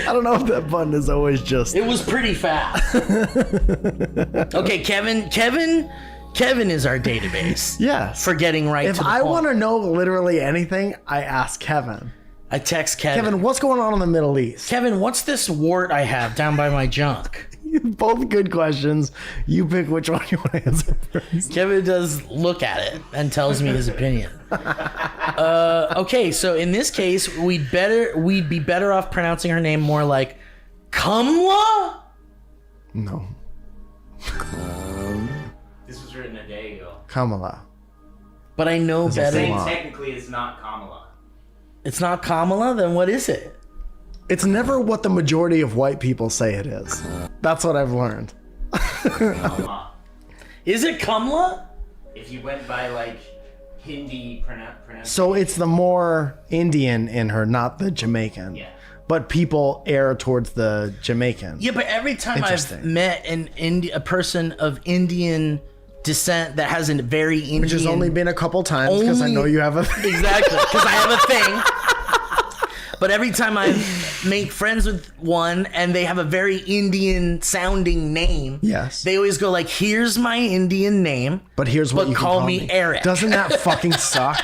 Speaker 3: I don't know if that button is always just...
Speaker 2: It was pretty fast. Okay, Kevin is our database.
Speaker 3: Yes.
Speaker 2: For getting right
Speaker 3: If
Speaker 2: to the
Speaker 3: I
Speaker 2: point.
Speaker 3: want to know literally anything, I ask Kevin.
Speaker 2: I text Kevin.
Speaker 3: Kevin, what's going on in the Middle East?
Speaker 2: Kevin, what's this wart I have down by my junk?
Speaker 3: Both good questions. You pick which one you want to answer first.
Speaker 2: Kevin does look at it and tells me his opinion. Okay, so in this case, we'd be better off pronouncing her name more like Kamala?
Speaker 3: No.
Speaker 4: This was written a day ago.
Speaker 3: Kamala.
Speaker 2: But I know better.
Speaker 4: Saying technically it's not Kamala.
Speaker 2: It's not Kamala? Then what is it?
Speaker 3: It's never what the majority of white people say it is. That's what I've learned.
Speaker 4: Kamala.
Speaker 2: Is it Kamala?
Speaker 4: If you went by like Hindi pronunciation.
Speaker 3: So it's the more Indian in her, not the Jamaican.
Speaker 4: Yeah.
Speaker 3: But people err towards the Jamaican.
Speaker 2: Yeah, but every time I've
Speaker 3: Interesting.
Speaker 2: met a person of Indian descent that has a very Indian...
Speaker 3: Which has only been a couple times because I know you have a...
Speaker 2: Exactly, because I have a thing. But every time I make friends with one and they have a very Indian sounding name,
Speaker 3: Yes.
Speaker 2: they always go like, here's my Indian name,
Speaker 3: But here's what
Speaker 2: but
Speaker 3: you can
Speaker 2: call me Eric.
Speaker 3: Doesn't that fucking suck?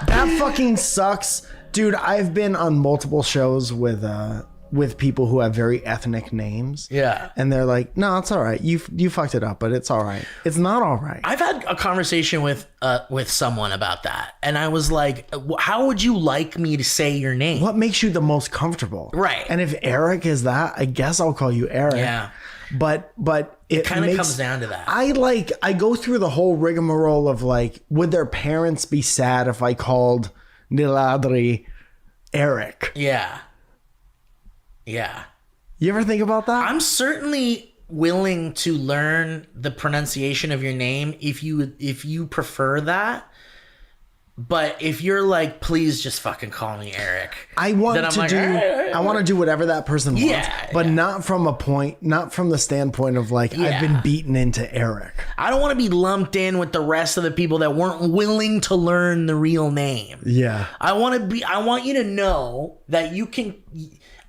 Speaker 3: That fucking sucks. Dude, I've been on multiple shows with people who have very ethnic names.
Speaker 2: Yeah.
Speaker 3: And they're like, no, it's all right. You fucked it up, but it's all right. It's not all right.
Speaker 2: I've had a conversation with someone about that, and I was like, how would you like me to say your name?
Speaker 3: What makes you the most comfortable?
Speaker 2: Right.
Speaker 3: And if Eric is that, I guess I'll call you Eric.
Speaker 2: Yeah.
Speaker 3: but it
Speaker 2: kind of
Speaker 3: makes,
Speaker 2: comes down to that.
Speaker 3: I go through the whole rigmarole of like, would their parents be sad if I called Niladri Eric?
Speaker 2: Yeah.
Speaker 3: You ever think about that?
Speaker 2: I'm certainly willing to learn the pronunciation of your name if you prefer that. But if you're like, please just fucking call me Eric.
Speaker 3: I want to do whatever that person wants, but not from the standpoint of like, I've been beaten into Eric. I
Speaker 2: don't want to be lumped in with the rest of the people that weren't willing to learn the real name.
Speaker 3: Yeah.
Speaker 2: I want you to know that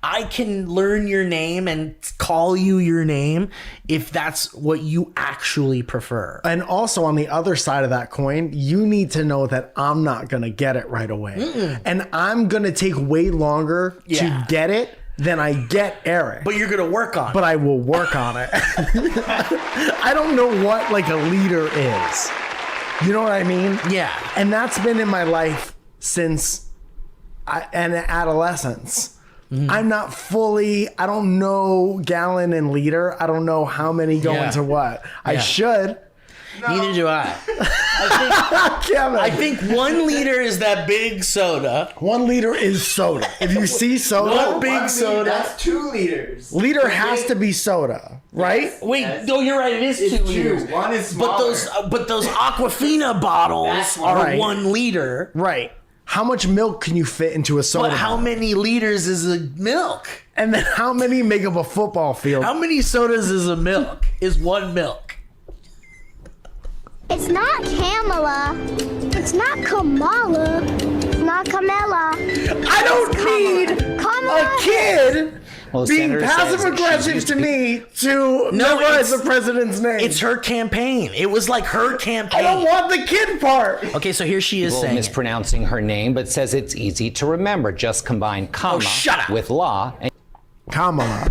Speaker 2: I can learn your name and call you your name if that's what you actually prefer.
Speaker 3: And also on the other side of that coin, you need to know that I'm not going to get it right away. And I'm going to take way longer to get it than I get Eric.
Speaker 2: But you're going to work on it.
Speaker 3: But I will work on it. I don't know what like a leader is. You know what I mean?
Speaker 2: Yeah.
Speaker 3: And that's been in my life since adolescence. I'm not fully, I don't know gallon and liter. I don't know how many go into what. I should.
Speaker 2: Neither do I. I think 1 liter is that big soda.
Speaker 3: 1 liter is soda. If you see soda,
Speaker 2: one big soda.
Speaker 4: That's 2 liters.
Speaker 3: Liter has to be soda, right?
Speaker 2: Wait, no, you're right. It is 2 liters.
Speaker 4: 1 is smaller.
Speaker 2: But those Aquafina bottles are
Speaker 3: right.
Speaker 2: 1 liter.
Speaker 3: Right. How much milk can you fit into a soda?
Speaker 2: But how many liters is a milk?
Speaker 3: And then how many make up a football field?
Speaker 2: How many sodas is a milk? Is 1 milk?
Speaker 6: It's not Kamala. It's not Kamala. It's not Kamala.
Speaker 3: I don't need
Speaker 6: Kamala.
Speaker 3: a kid
Speaker 5: Well, the
Speaker 3: being
Speaker 5: senator
Speaker 3: passive
Speaker 5: says
Speaker 3: aggressive
Speaker 5: she's
Speaker 3: to me to memorize the president's name.
Speaker 2: It's her campaign. It was like her campaign.
Speaker 3: I don't want the kid part.
Speaker 2: Okay, so here she is
Speaker 5: People
Speaker 2: saying
Speaker 5: mispronouncing her name, but says it's easy to remember. Just combine comma
Speaker 2: shut up.
Speaker 5: with la. And
Speaker 3: Kamala.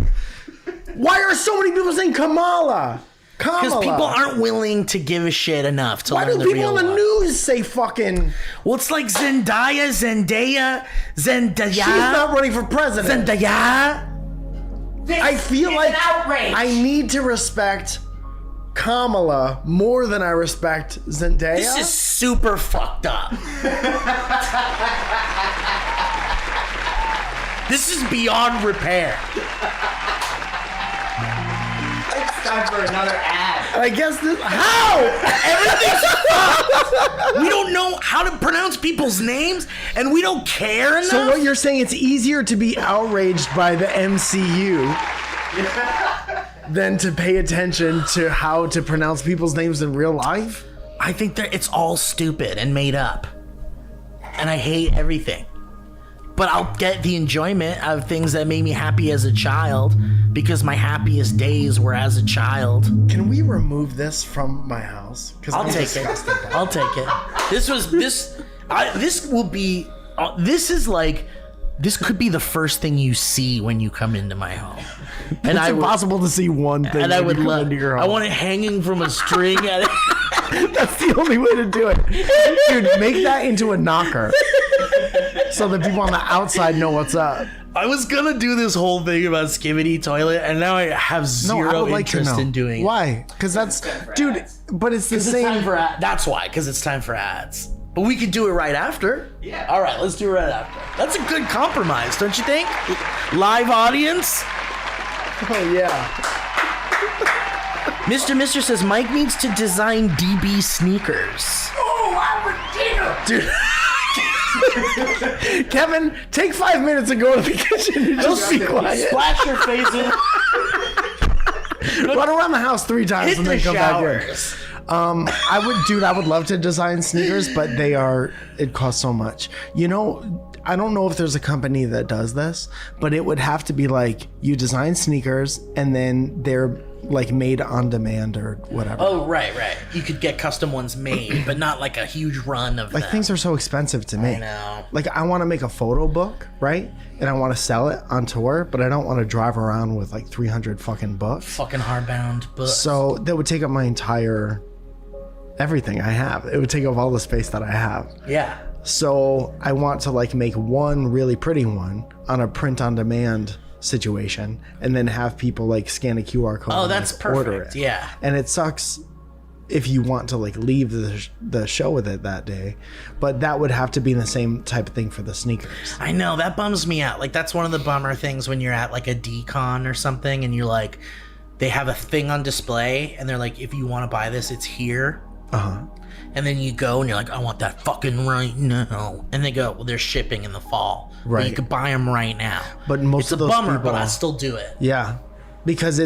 Speaker 3: Why are so many people saying Kamala?
Speaker 2: because people aren't willing to give a shit enough to
Speaker 3: Why
Speaker 2: learn
Speaker 3: do
Speaker 2: the
Speaker 3: people
Speaker 2: real
Speaker 3: on the
Speaker 2: one.
Speaker 3: news say fucking...
Speaker 2: Well, it's like Zendaya.
Speaker 3: She's not running for president.
Speaker 2: Zendaya.
Speaker 3: I feel
Speaker 2: It's
Speaker 3: like
Speaker 2: an outrage.
Speaker 3: I need to respect Kamala more than I respect Zendaya.
Speaker 2: This is super fucked up. This is beyond repair.
Speaker 4: It's time for another ad.
Speaker 3: I guess this... How?
Speaker 2: Everything's fucked. We don't know how to pronounce people's names, and we don't care enough.
Speaker 3: So what you're saying, it's easier to be outraged by the MCU than to pay attention to how to pronounce people's names in real life?
Speaker 2: I think that it's all stupid and made up. And I hate everything. But I'll get the enjoyment of things that made me happy as a child because my happiest days were as a child.
Speaker 3: Can we remove this from my house? Because
Speaker 2: I'll take it. I'll take it. This could be the first thing you see when you come into my home. And
Speaker 3: It's impossible to see one thing.
Speaker 2: And I would
Speaker 3: love.
Speaker 2: love.
Speaker 3: Into your home.
Speaker 2: I want it hanging from a string at it.
Speaker 3: That's the only way to do it. Dude, make that into a knocker. So that people on the outside know what's up.
Speaker 2: I was gonna do this whole thing about Skibidi Toilet, and now I have zero interest in doing it.
Speaker 3: Why? Because that's, dude. But it's the
Speaker 2: It's
Speaker 3: same.
Speaker 2: time for that's why, because it's time for ads. But we could do it right after.
Speaker 4: Yeah.
Speaker 2: All right, let's do it right after. That's a good compromise, don't you think? Live audience.
Speaker 3: Oh yeah.
Speaker 2: Mr. says Mike needs to design DB sneakers.
Speaker 3: Dude. Kevin, take 5 minutes and go to the kitchen and just be quiet.
Speaker 2: Splash your face in.
Speaker 3: Run around the house 3 times
Speaker 2: Hit
Speaker 3: and
Speaker 2: the
Speaker 3: then come
Speaker 2: showers.
Speaker 3: back in. I would love to design sneakers, but it costs so much. You know, I don't know if there's a company that does this, but it would have to be like you design sneakers and then they're like made on demand or whatever.
Speaker 2: Oh, right. You could get custom ones made, but not like a huge run of
Speaker 3: Like
Speaker 2: them.
Speaker 3: things are so expensive to me.
Speaker 2: I know.
Speaker 3: Like I want to make a photo book, right? And I want to sell it on tour, but I don't want to drive around with like 300 fucking books.
Speaker 2: Fucking hardbound books.
Speaker 3: So that would take up my entire everything I have. It would take up all the space that I have.
Speaker 2: Yeah.
Speaker 3: So I want to like make one really pretty one on a print on demand situation, and then have people like scan a QR code.
Speaker 2: Oh,
Speaker 3: and,
Speaker 2: that's
Speaker 3: like, order
Speaker 2: perfect.
Speaker 3: it.
Speaker 2: Yeah.
Speaker 3: And it sucks if you want to like leave the show with it that day, but that would have to be the same type of thing for the sneakers.
Speaker 2: I know, that bums me out. Like, that's one of the bummer things when you're at like a decon or something and you're like, they have a thing on display and they're like, if you want to buy this, it's here. And then you go and you're like, I want that fucking right now. And they go, well, they're shipping in the fall.
Speaker 3: Right.
Speaker 2: But you could buy them right now.
Speaker 3: But most
Speaker 2: it's
Speaker 3: of
Speaker 2: a
Speaker 3: those
Speaker 2: bummer,
Speaker 3: people,
Speaker 2: but I still do it.
Speaker 3: yeah, because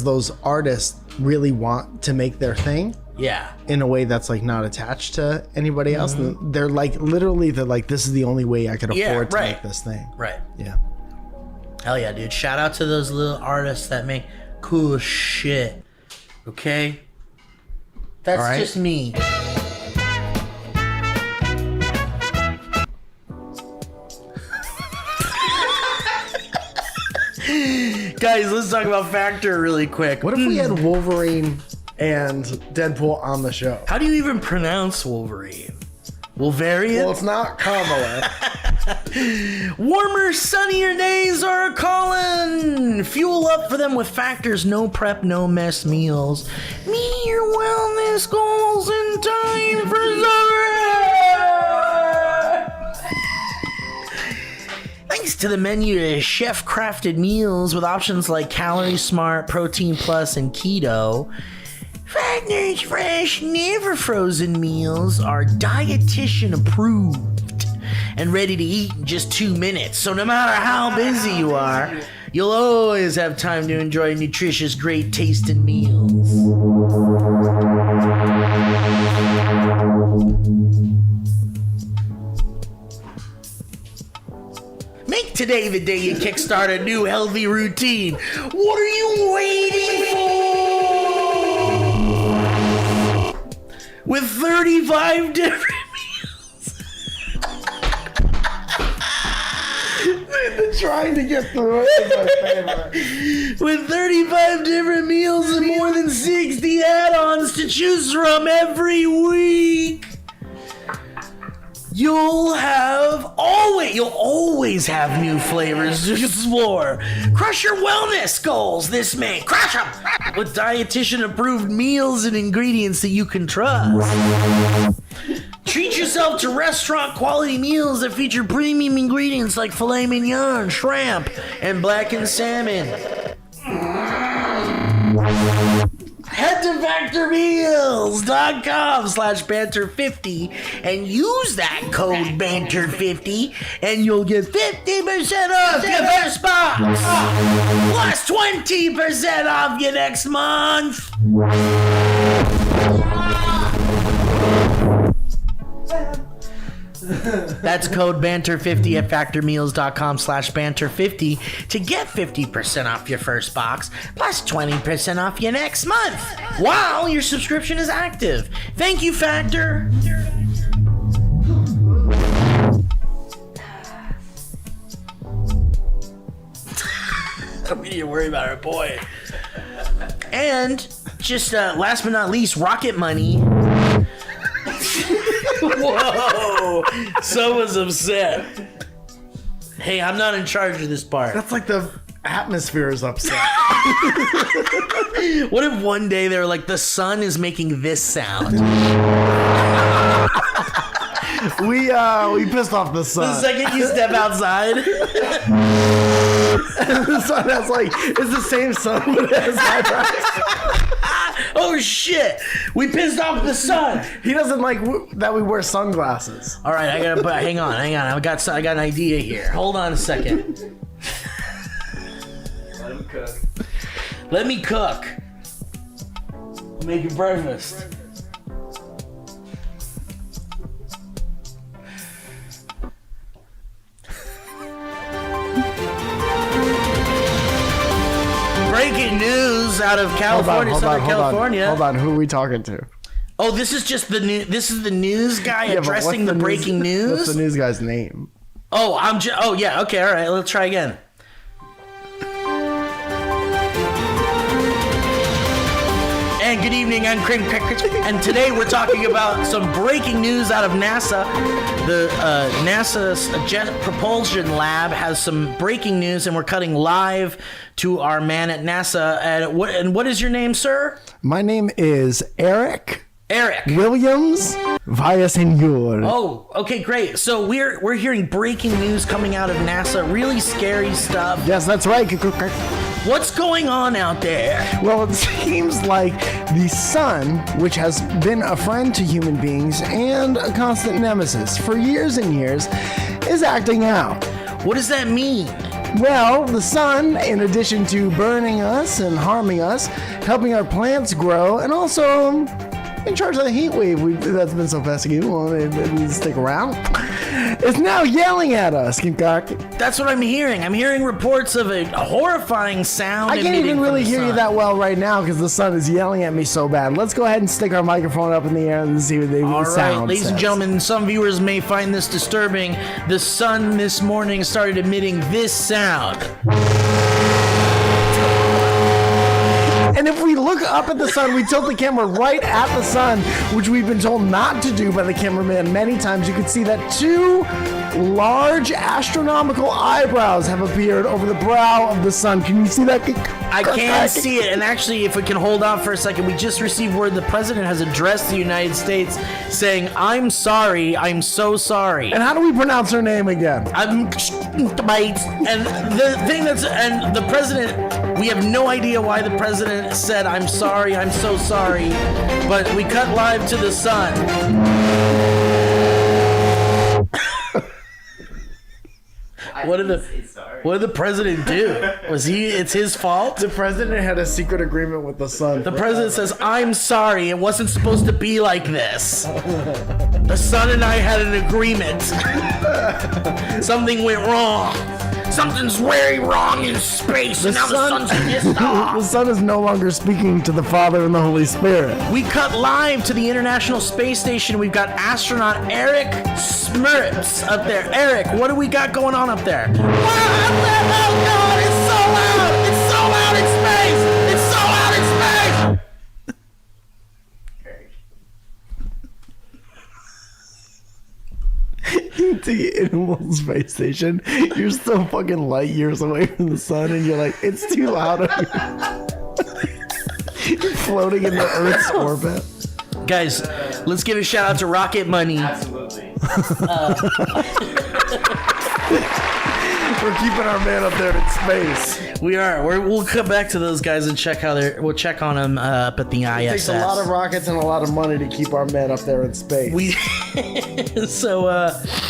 Speaker 3: those artists really want to make their thing.
Speaker 2: Yeah.
Speaker 3: In a way that's like not attached to anybody else.
Speaker 2: Mm-hmm.
Speaker 3: They're like, literally, they're like, this is the only way I could afford to
Speaker 2: right.
Speaker 3: make this thing.
Speaker 2: Right.
Speaker 3: Yeah.
Speaker 2: Hell yeah, dude. Shout out to those little artists that make cool shit. Okay? That's
Speaker 3: All right.
Speaker 2: just me. Guys, let's talk about Factor really quick.
Speaker 3: What if we had Wolverine and Deadpool on the show?
Speaker 2: How do you even pronounce Wolverine? Wolverine?
Speaker 3: Well, it's not Kamala.
Speaker 2: Warmer, sunnier days are calling. Fuel up for them with Factor's no prep, no mess meals. Meet your wellness goals in time for summer. Thanks to the menu to chef-crafted meals with options like Calorie Smart, Protein Plus, and Keto, Factor's fresh, never frozen meals are dietitian approved and ready to eat in just 2 minutes. So no matter how busy you are, you'll always have time to enjoy nutritious, great tasting meals. Make today the day you kickstart a new healthy routine. What are you waiting for? With 35 different meals.
Speaker 3: They're trying to get through it.
Speaker 2: With 35 different meals and more than 60 add-ons to choose from every week. You'll always have new flavors to explore. Crush your wellness goals this May. Crush them with dietitian-approved meals and ingredients that you can trust. Treat yourself to restaurant-quality meals that feature premium ingredients like filet mignon, shrimp, and blackened salmon. Head to factormeals.com/banter50 and use that code banter50 and you'll get 50% off your first box plus 20% off your next month. That's code banter50 at factormeals.com/banter50 to get 50% off your first box plus 20% off your next month while your subscription is active. Thank you, Factor. We need to worry about our boy. And just last but not least, Rocket Money. Whoa! Someone's upset. Hey, I'm not in charge of this part.
Speaker 3: That's like the atmosphere is upset.
Speaker 2: What if one day they were like, the sun is making this sound?
Speaker 3: We pissed off the sun.
Speaker 2: The second you step outside.
Speaker 3: The sun has like, it's the same sun, but it has eyebrows.
Speaker 2: Oh shit! We pissed off the sun.
Speaker 3: He doesn't like that we wear sunglasses.
Speaker 2: All right, I gotta. Hang on. I got an idea here. Hold on a second.
Speaker 4: Let him cook.
Speaker 2: Let me cook. I'm making breakfast. Breaking news out of California, Southern California.
Speaker 3: Hold on, who are we talking to?
Speaker 2: Oh, this is just the new. This is the news guy
Speaker 3: Yeah, but
Speaker 2: addressing
Speaker 3: what's
Speaker 2: the breaking news.
Speaker 3: What's the news guy's name?
Speaker 2: Oh, oh yeah. Okay, all right. Let's try again. And good evening, I'm Cream Crackers. And today we're talking about some breaking news out of NASA. The NASA's Jet Propulsion Lab has some breaking news, and we're cutting live to our man at NASA. And what is your name, sir?
Speaker 3: My name is Eric Williams Villasenor.
Speaker 2: Oh, okay, great. So we're hearing breaking news coming out of NASA. Really scary stuff.
Speaker 3: Yes, that's right.
Speaker 2: What's going on out there?
Speaker 3: Well, it seems like the sun, which has been a friend to human beings and a constant nemesis for years and years, is acting out.
Speaker 2: What does that mean?
Speaker 3: Well, the sun, in addition to burning us and harming us, helping our plants grow, and also in charge of the heat wave that's been so pesky, stick around, is now yelling at us, Kincock.
Speaker 2: That's what I'm hearing. I'm hearing reports of a horrifying sound.
Speaker 3: I can't even really hear you that well right now because the sun is yelling at me so bad. Let's go ahead and stick our microphone up in the air and see what the
Speaker 2: All
Speaker 3: sound
Speaker 2: right, ladies
Speaker 3: says.
Speaker 2: and gentlemen, some viewers may find this disturbing. The sun this morning started emitting this sound.
Speaker 3: And if we look up at the sun, we tilt the camera right at the sun, which we've been told not to do by the cameraman many times. You can see that two large astronomical eyebrows have appeared over the brow of the sun. Can you see that?
Speaker 2: I can see it. And actually, if we can hold on for a second, we just received word the president has addressed the United States saying, "I'm sorry. I'm so sorry."
Speaker 3: And how do we pronounce her name again?
Speaker 2: And the thing and the president, we have no idea why the president said, "I'm sorry, I'm so sorry," but we cut live to the sun. What did the president do? It's his fault?
Speaker 3: The president had a secret agreement with the sun.
Speaker 2: The president says, "I'm sorry, it wasn't supposed to be like this. The sun and I had an agreement. Something went wrong. Something's very wrong in space, and now the sun's pissed off."
Speaker 3: The sun is no longer speaking to the Father and the Holy Spirit.
Speaker 2: We cut live to the International Space Station. We've got astronaut Eric Smirts up there. Eric, what do we got going on up there? What the hell going? It's so loud! It's so loud in space! It's so loud in space!
Speaker 3: The International Space Station, you're so fucking light years away from the sun, and you're like, it's too loud. You're floating in the Earth's orbit.
Speaker 2: Guys, let's give a shout out to Rocket Money.
Speaker 4: Absolutely.
Speaker 3: We're keeping our man up there in space.
Speaker 2: We are. We'll come back to those guys and check we'll check on them up at the ISS.
Speaker 3: It takes a lot of rockets and a lot of money to keep our man up there in space.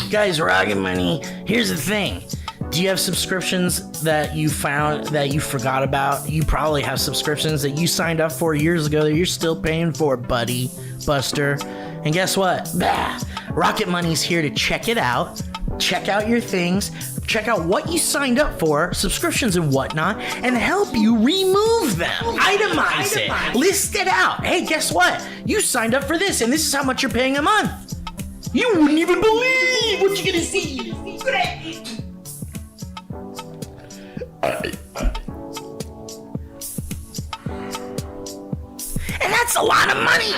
Speaker 2: Guys, Rocket Money, here's the thing. Do you have subscriptions that you found that you forgot about? You probably have subscriptions that you signed up for years ago that you're still paying for, buddy, Buster. And guess what? Rocket Money's here to check it out. Check out your things, check out what you signed up for, subscriptions and whatnot, and help you remove them. Itemize it. List it out. Hey, guess what? You signed up for this, and this is how much you're paying a month. You wouldn't even believe what you're gonna see. And that's a lot of money.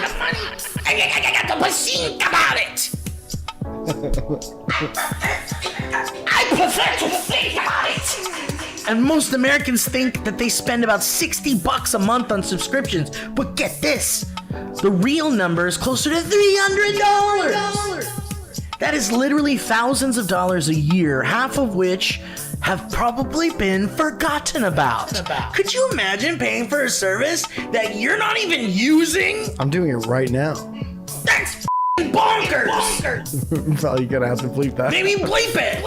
Speaker 2: I got to think about it. I prefer to think about it. And most Americans think that they spend about $60 a month on subscriptions. But get this, the real number is closer to $300. That is literally thousands of dollars a year, half of which have probably been forgotten about. Could you imagine paying for a service that you're not even using?
Speaker 3: I'm doing it right now.
Speaker 2: That's bonkers.
Speaker 3: I'm probably gonna have to bleep that.
Speaker 2: Maybe bleep it.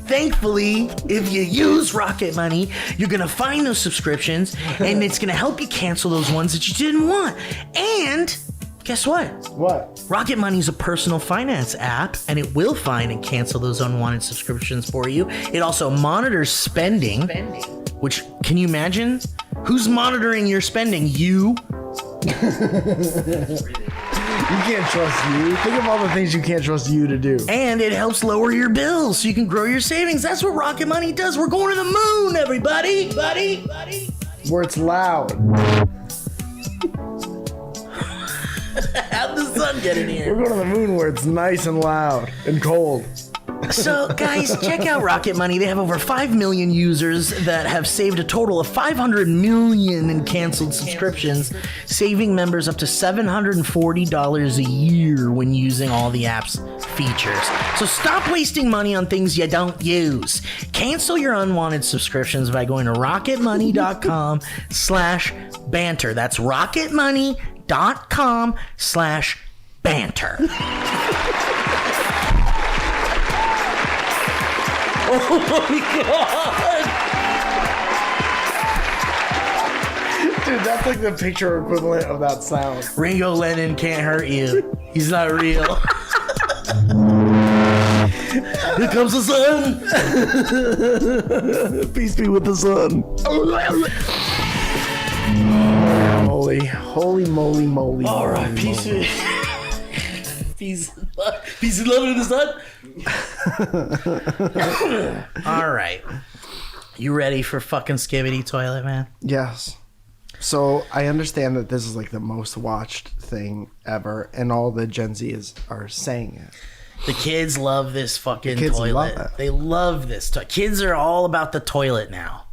Speaker 2: Thankfully, if you use Rocket Money, you're gonna find those subscriptions, and it's gonna help you cancel those ones that you didn't want. And guess what?
Speaker 3: What?
Speaker 2: Rocket Money is a personal finance app, and it will find and cancel those unwanted subscriptions for you. It also monitors spending, which, can you imagine? Who's monitoring your spending? You?
Speaker 3: You can't trust you. Think of all the things you can't trust you to do.
Speaker 2: And it helps lower your bills so you can grow your savings. That's what Rocket Money does. We're going to the moon, everybody. Buddy.
Speaker 3: Where it's loud.
Speaker 2: How'd the sun get in here?
Speaker 3: We're going to the moon where it's nice and loud and cold.
Speaker 2: So, guys, check out Rocket Money. They have over 5 million users that have saved a total of 500 million in canceled subscriptions, saving members up to $740 a year when using all the app's features. So stop wasting money on things you don't use. Cancel your unwanted subscriptions by going to rocketmoney.com/banter. That's rocketmoney.com/banter. Oh my god!
Speaker 3: Dude, that's like the picture equivalent of that sound.
Speaker 2: Ringo Lennon can't hurt you. He's not real. Here comes the sun!
Speaker 3: Peace be with the sun. Holy moly.
Speaker 2: Alright, peace and love in the sun. Alright. You ready for fucking Skibidi Toilet, man?
Speaker 3: Yes. So I understand that this is like the most watched thing ever, and all the Gen Zs are saying it.
Speaker 2: The kids love this fucking
Speaker 3: kids
Speaker 2: toilet.
Speaker 3: love it.
Speaker 2: They love this. Kids are all about the toilet now.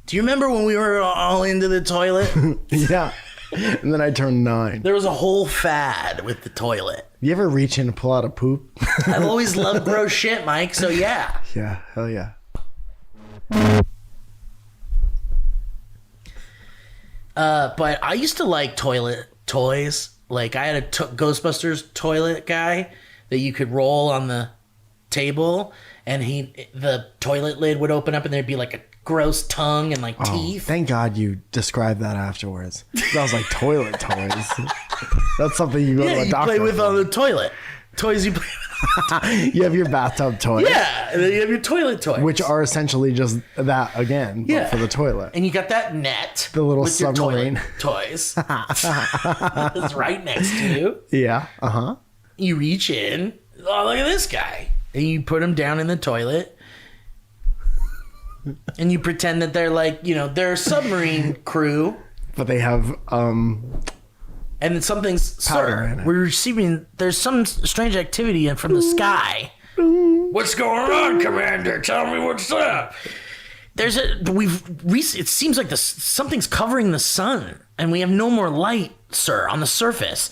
Speaker 2: Do you remember when we were all into the toilet?
Speaker 3: Yeah. And then I turned 9.
Speaker 2: There was a whole fad with the toilet.
Speaker 3: You ever reach in and pull out a poop?
Speaker 2: I've always loved gross shit, Mike, so yeah.
Speaker 3: Yeah, hell yeah.
Speaker 2: But I used to like toilet toys. Like I had a Ghostbusters toilet guy that you could roll on the table, and the toilet lid would open up, and there'd be like a gross tongue and like teeth.
Speaker 3: Thank God you described that afterwards. That was like toilet toys. That's something you go to a doctor
Speaker 2: play with
Speaker 3: for.
Speaker 2: on the toilet. Toys you play with.
Speaker 3: You have your bathtub toys.
Speaker 2: Yeah, and then you have your toilet toys.
Speaker 3: Which are essentially just that again, but
Speaker 2: Yeah.
Speaker 3: for the toilet.
Speaker 2: And you got that net.
Speaker 3: The little
Speaker 2: with
Speaker 3: submarine.
Speaker 2: your toilet toys. It's right next to you.
Speaker 3: Yeah, uh-huh.
Speaker 2: You reach in. Oh, look at this guy. And you put him down in the toilet. And you pretend that they're like, they're a submarine crew.
Speaker 3: But they have
Speaker 2: And then something's,
Speaker 3: powder in
Speaker 2: sir,
Speaker 3: it.
Speaker 2: we're receiving, there's some strange activity from the sky. What's going on, Commander? Tell me what's up. It seems like something's covering the sun, and we have no more light, sir, on the surface.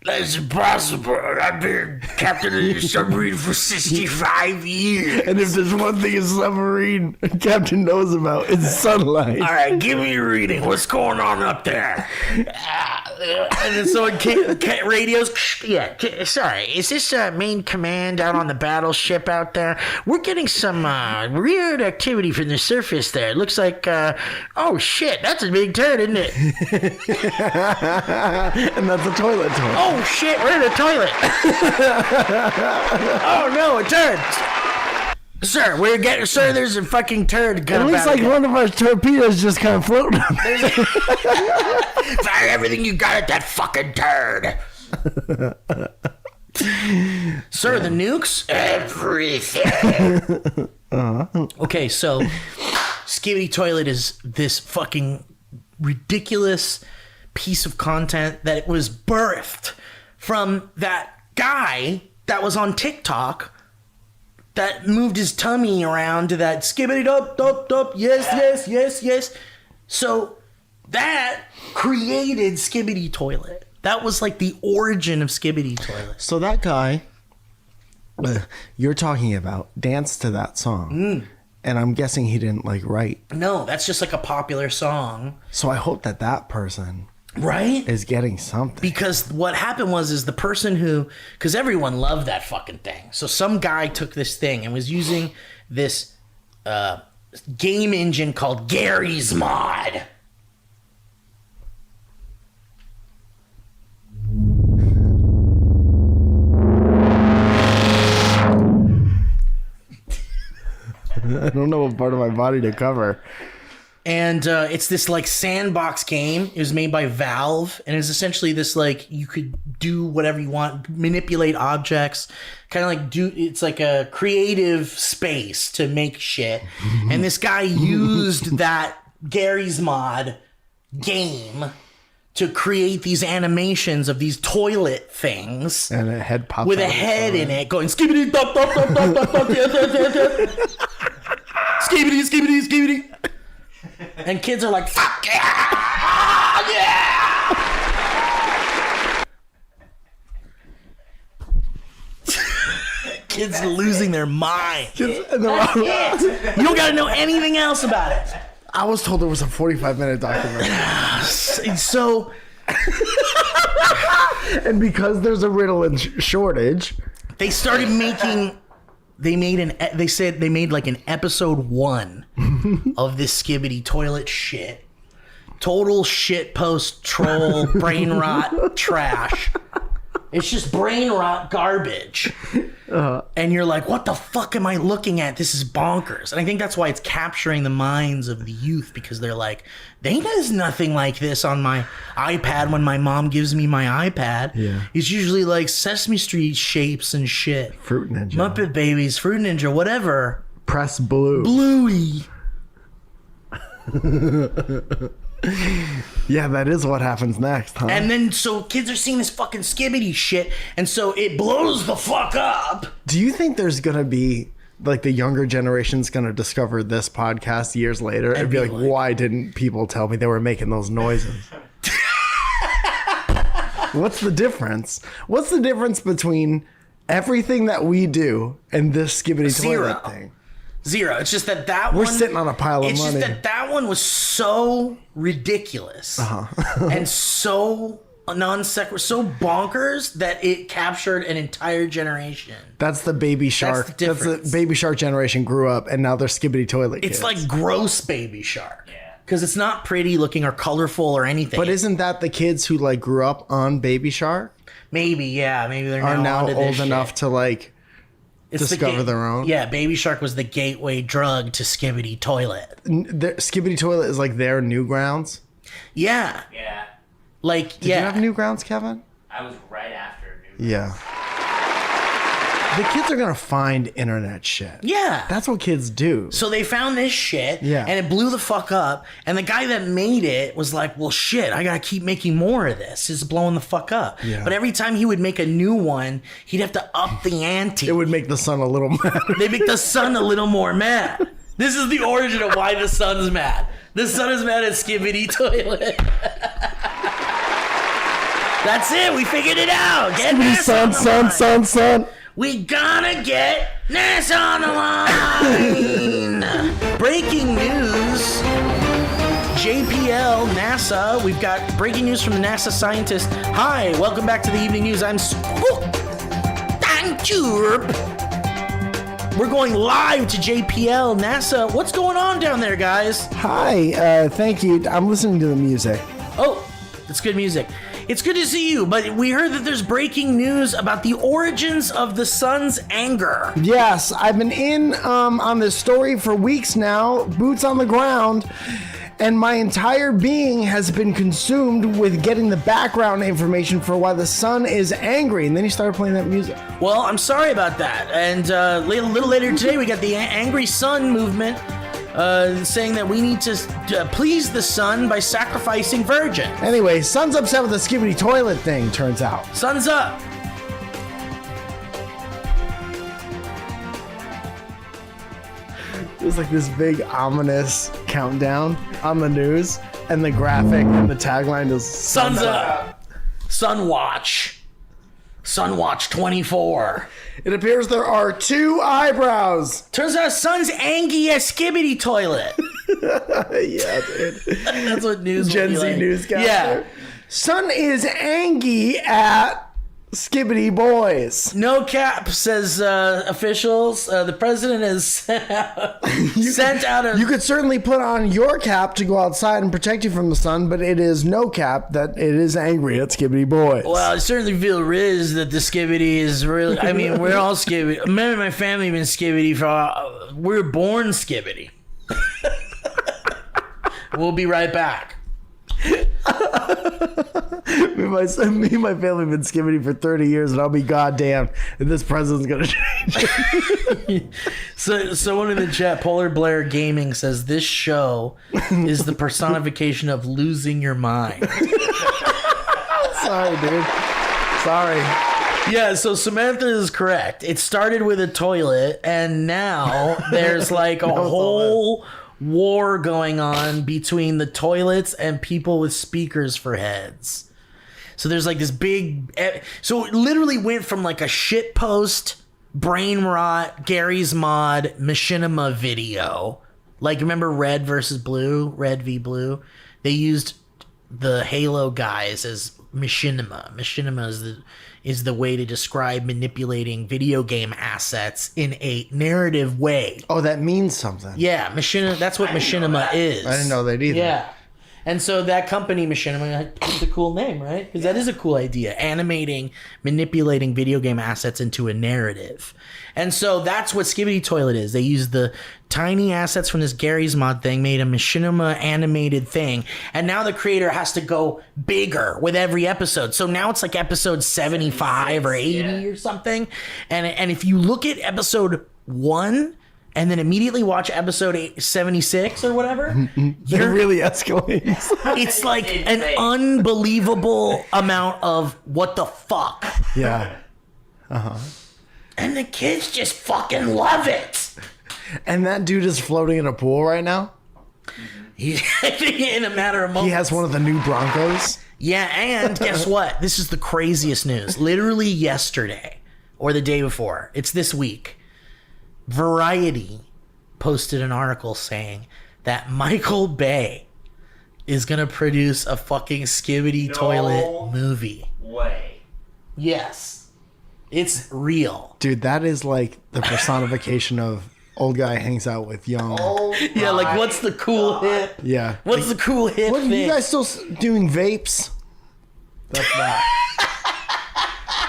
Speaker 2: That's impossible. I've been captain of the submarine for 65 years.
Speaker 3: And if there's one thing a submarine captain knows about, it's sunlight.
Speaker 2: All right, give me a reading. What's going on up there? And then someone radios. Yeah, sorry. Is this main command out on the battleship out there? We're getting some weird activity from the surface there. It looks like, oh shit, that's a big turd, isn't it?
Speaker 3: And that's a toilet toy.
Speaker 2: Oh shit, we're in a toilet. Oh no, a turd. Sir, there's a fucking turd
Speaker 3: It
Speaker 2: coming
Speaker 3: looks
Speaker 2: out.
Speaker 3: like one of our torpedoes just kind of floating.
Speaker 2: Fire everything you got at that fucking turd. Sir, the nukes? Everything. Okay, so Skibidi Toilet is this fucking ridiculous piece of content that it was birthed from that guy that was on TikTok that moved his tummy around to that skibbity dop dop dop, yes. So that created Skibidi Toilet. That was like the origin of Skibidi Toilet.
Speaker 3: So that guy you're talking about danced to that song. And I'm guessing he didn't write.
Speaker 2: No, that's just like a popular song.
Speaker 3: So I hope that person
Speaker 2: right
Speaker 3: is getting something.
Speaker 2: Because what happened is the person because everyone loved that fucking thing. So some guy took this thing and was using this game engine called Gary's Mod.
Speaker 3: I don't know what part of my body to cover.
Speaker 2: And it's this sandbox game. It was made by Valve, and it's essentially this you could do whatever you want, manipulate objects, kind of like it's like a creative space to make shit. And this guy used that Gary's Mod game to create these animations of these toilet things.
Speaker 3: And a head pops
Speaker 2: with
Speaker 3: out
Speaker 2: a
Speaker 3: of the
Speaker 2: head
Speaker 3: toilet.
Speaker 2: in it going skibidi dop dop dop dop dop dop skibidi skibidi skibidi. And kids are like, fuck yeah! Yeah! Kids are losing their mind. That's it. You don't gotta know anything else about it.
Speaker 3: I was told it was a 45-minute documentary.
Speaker 2: So,
Speaker 3: And because there's a Ritalin shortage,
Speaker 2: they started making. They said they made like an episode 1 of this Skibidi Toilet shit. Total shit post troll brain rot trash. It's just brain rot garbage. And you're like, what the fuck am I looking at? This is bonkers. And I think that's why it's capturing the minds of the youth, because they're like, there's nothing like this on my iPad when my mom gives me my iPad.
Speaker 3: Yeah. It's
Speaker 2: usually like Sesame Street shapes and shit.
Speaker 3: Fruit Ninja.
Speaker 2: Muppet Babies, Fruit Ninja, whatever.
Speaker 3: Press blue.
Speaker 2: Bluey.
Speaker 3: Yeah, that is what happens next, huh?
Speaker 2: And then so kids are seeing this fucking Skibidi shit, and so it blows the fuck up.
Speaker 3: Do you think there's gonna be like the younger generation's gonna discover this podcast years later and be like, why didn't people tell me they were making those noises? What's the difference? What's the difference between everything that we do and this Skibidi Toilet thing?
Speaker 2: Zero. It's just that
Speaker 3: We're
Speaker 2: one,
Speaker 3: sitting on a pile of money.
Speaker 2: It's just that one was so ridiculous and so non sequitur, so bonkers that it captured an entire generation.
Speaker 3: That's the Baby Shark.
Speaker 2: That's the difference.
Speaker 3: Baby Shark generation grew up, and now they're Skibidi Toilet kids.
Speaker 2: It's like gross Baby Shark. Yeah. Because it's not pretty looking or colorful or anything.
Speaker 3: But isn't that the kids who like grew up on Baby Shark?
Speaker 2: Maybe, yeah. Maybe they're
Speaker 3: are now
Speaker 2: onto
Speaker 3: old
Speaker 2: this
Speaker 3: enough
Speaker 2: shit.
Speaker 3: to like discover their own.
Speaker 2: Yeah, Baby Shark was the gateway drug to Skibidi Toilet.
Speaker 3: Skibidi Toilet is like their Newgrounds.
Speaker 2: Yeah.
Speaker 4: Yeah.
Speaker 2: Like,
Speaker 3: Did you have Newgrounds, Kevin?
Speaker 4: I was right after New
Speaker 3: Yeah. The kids are gonna find internet shit.
Speaker 2: Yeah.
Speaker 3: That's what kids do.
Speaker 2: So they found this shit,
Speaker 3: Yeah.
Speaker 2: and it blew the fuck up. And the guy that made it was like, well, shit, I gotta keep making more of this. It's blowing the fuck up.
Speaker 3: Yeah.
Speaker 2: But every time he would make a new one, he'd have to up the ante.
Speaker 3: It would make the sun a little mad.
Speaker 2: They make the sun a little more mad. This is the origin of why the sun's mad. The sun is mad at Skibidi Toilet. That's it. We figured it out. Get
Speaker 3: Skibidi
Speaker 2: NASA on the line.
Speaker 3: sun.
Speaker 2: We gotta get NASA on the line. Breaking news. JPL, NASA. We've got breaking news from the NASA scientist. Hi, welcome back to the evening news. I'm We're going live to JPL, NASA. What's going on down there, guys?
Speaker 3: Hi, thank you. I'm listening to the music.
Speaker 2: Oh, it's good music. It's good to see you, but we heard that there's breaking news about the origins of the sun's anger.
Speaker 3: Yes, I've been in on this story for weeks now, boots on the ground, and my entire being has been consumed with getting the background information for why the sun is angry. And then he started playing that music.
Speaker 2: Well, I'm sorry about that. And a little later today, we got the Angry Sun movement saying that we need to please the sun by sacrificing virgins.
Speaker 3: Anyway, sun's upset with the Skibidi Toilet thing, turns out.
Speaker 2: Sun's up.
Speaker 3: There's like this big ominous countdown on the news, and the graphic and the tagline is
Speaker 2: Sun's up. Sunwatch. Sunwatch 24.
Speaker 3: It appears there are 2 eyebrows.
Speaker 2: Turns out sun's angry at Skibidi Toilet.
Speaker 3: Yeah, dude.
Speaker 2: That's what news will
Speaker 3: Gen
Speaker 2: be
Speaker 3: Z
Speaker 2: like.
Speaker 3: newscaster.
Speaker 2: Yeah.
Speaker 3: Sun is angry at Skibidi Boys.
Speaker 2: No cap, says officials. The president has sent out a...
Speaker 3: You could certainly put on your cap to go outside and protect you from the sun, but it is no cap that it is angry at Skibidi Boys.
Speaker 2: Well, I certainly feel riz that the Skibidi is really... I mean, we're all Skibidi. Me and my family have been Skibidi for... we're born Skibidi. We'll be right back.
Speaker 3: Me and my family have been Skibidi for 30 years, and I'll be goddamn if this president's gonna change.
Speaker 2: So someone in the chat, Polar Blair Gaming, says this show is the personification of losing your mind.
Speaker 3: Sorry, dude. Sorry.
Speaker 2: Yeah, so Samantha is correct. It started with a toilet, and now there's like a whole war going on between the toilets and people with speakers for heads. So there's like this big... So it literally went from like a shitpost, brain rot, Gary's Mod, machinima video. Like, remember Red versus Blue? Red v Blue? They used the Halo guys as machinima. Machinima is the way to describe manipulating video game assets in a narrative way.
Speaker 3: Oh, that means something.
Speaker 2: Yeah, machinima. That's what machinima is.
Speaker 3: I didn't know that either.
Speaker 2: Yeah. And so that company, Machinima, it's a cool name, right? Because that is a cool idea. Animating, manipulating video game assets into a narrative. And so that's what Skibidi Toilet is. They use the tiny assets from this Gary's Mod thing, made a Machinima animated thing. And now the creator has to go bigger with every episode. So now it's like episode 75 or 80 or something. And if you look at episode 1... and then immediately watch episode 76 or whatever,
Speaker 3: You're really escalating.
Speaker 2: it's like an unbelievable amount of what the fuck.
Speaker 3: Yeah.
Speaker 2: And the kids just fucking love it.
Speaker 3: And that dude is floating in a pool right now.
Speaker 2: I think in a matter of moments.
Speaker 3: He has one of the new Broncos.
Speaker 2: Yeah, and guess what? This is the craziest news. Literally yesterday or the day before. It's this week. Variety posted an article saying that Michael Bay is going to produce a fucking Skibidi Toilet movie.
Speaker 4: Way.
Speaker 2: Yes. It's real.
Speaker 3: Dude, that is like the personification of old guy hangs out with young.
Speaker 2: Yeah, like what's the cool hit?
Speaker 3: Yeah.
Speaker 2: What's the cool hit
Speaker 3: What,
Speaker 2: thing?
Speaker 3: you guys still doing vapes? That's that.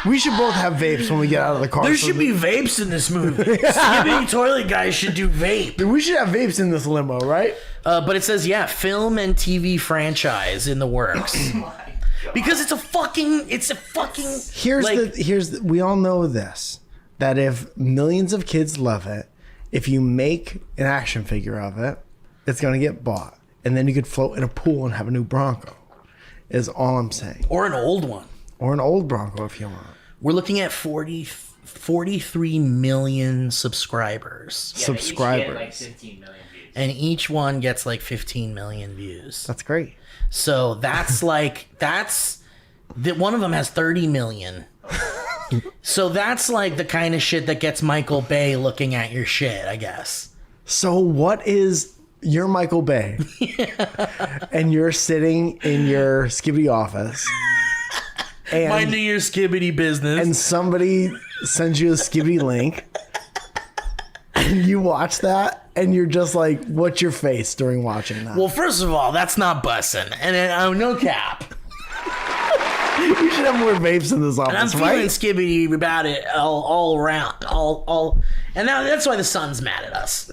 Speaker 3: We should both have vapes when we get out of the car.
Speaker 2: There should be vapes in this movie. Skibidi Toilet guys should do vape.
Speaker 3: Dude, we should have vapes in this limo, right?
Speaker 2: But it says, yeah, film and TV franchise in the works. Because it's a fucking
Speaker 3: We all know this, that if millions of kids love it, if you make an action figure of it, it's gonna get bought, and then you could float in a pool and have a new Bronco. Is all I'm saying.
Speaker 2: or an old one.
Speaker 3: Or an old Bronco if you want.
Speaker 2: We're looking at 43 million subscribers.
Speaker 4: Yeah,
Speaker 3: Subscribers.
Speaker 4: They each get like 15 million views.
Speaker 2: And each one gets like 15 million views.
Speaker 3: That's great.
Speaker 2: So that's one of them has 30 million. So that's like the kind of shit that gets Michael Bay looking at your shit, I guess.
Speaker 3: So what is... You're Michael Bay. And you're sitting in your Skibidi office. And,
Speaker 2: Minding your Skibidi business.
Speaker 3: and somebody sends you a Skibidi link. And you watch that. And you're just like, what's your face during watching that?
Speaker 2: Well, first of all, that's not bussin'. And then, no cap.
Speaker 3: We should have more vapes in this
Speaker 2: And I'm
Speaker 3: office,
Speaker 2: feeling
Speaker 3: right?
Speaker 2: Skibidi about it all around. And now that's why the sun's mad at us.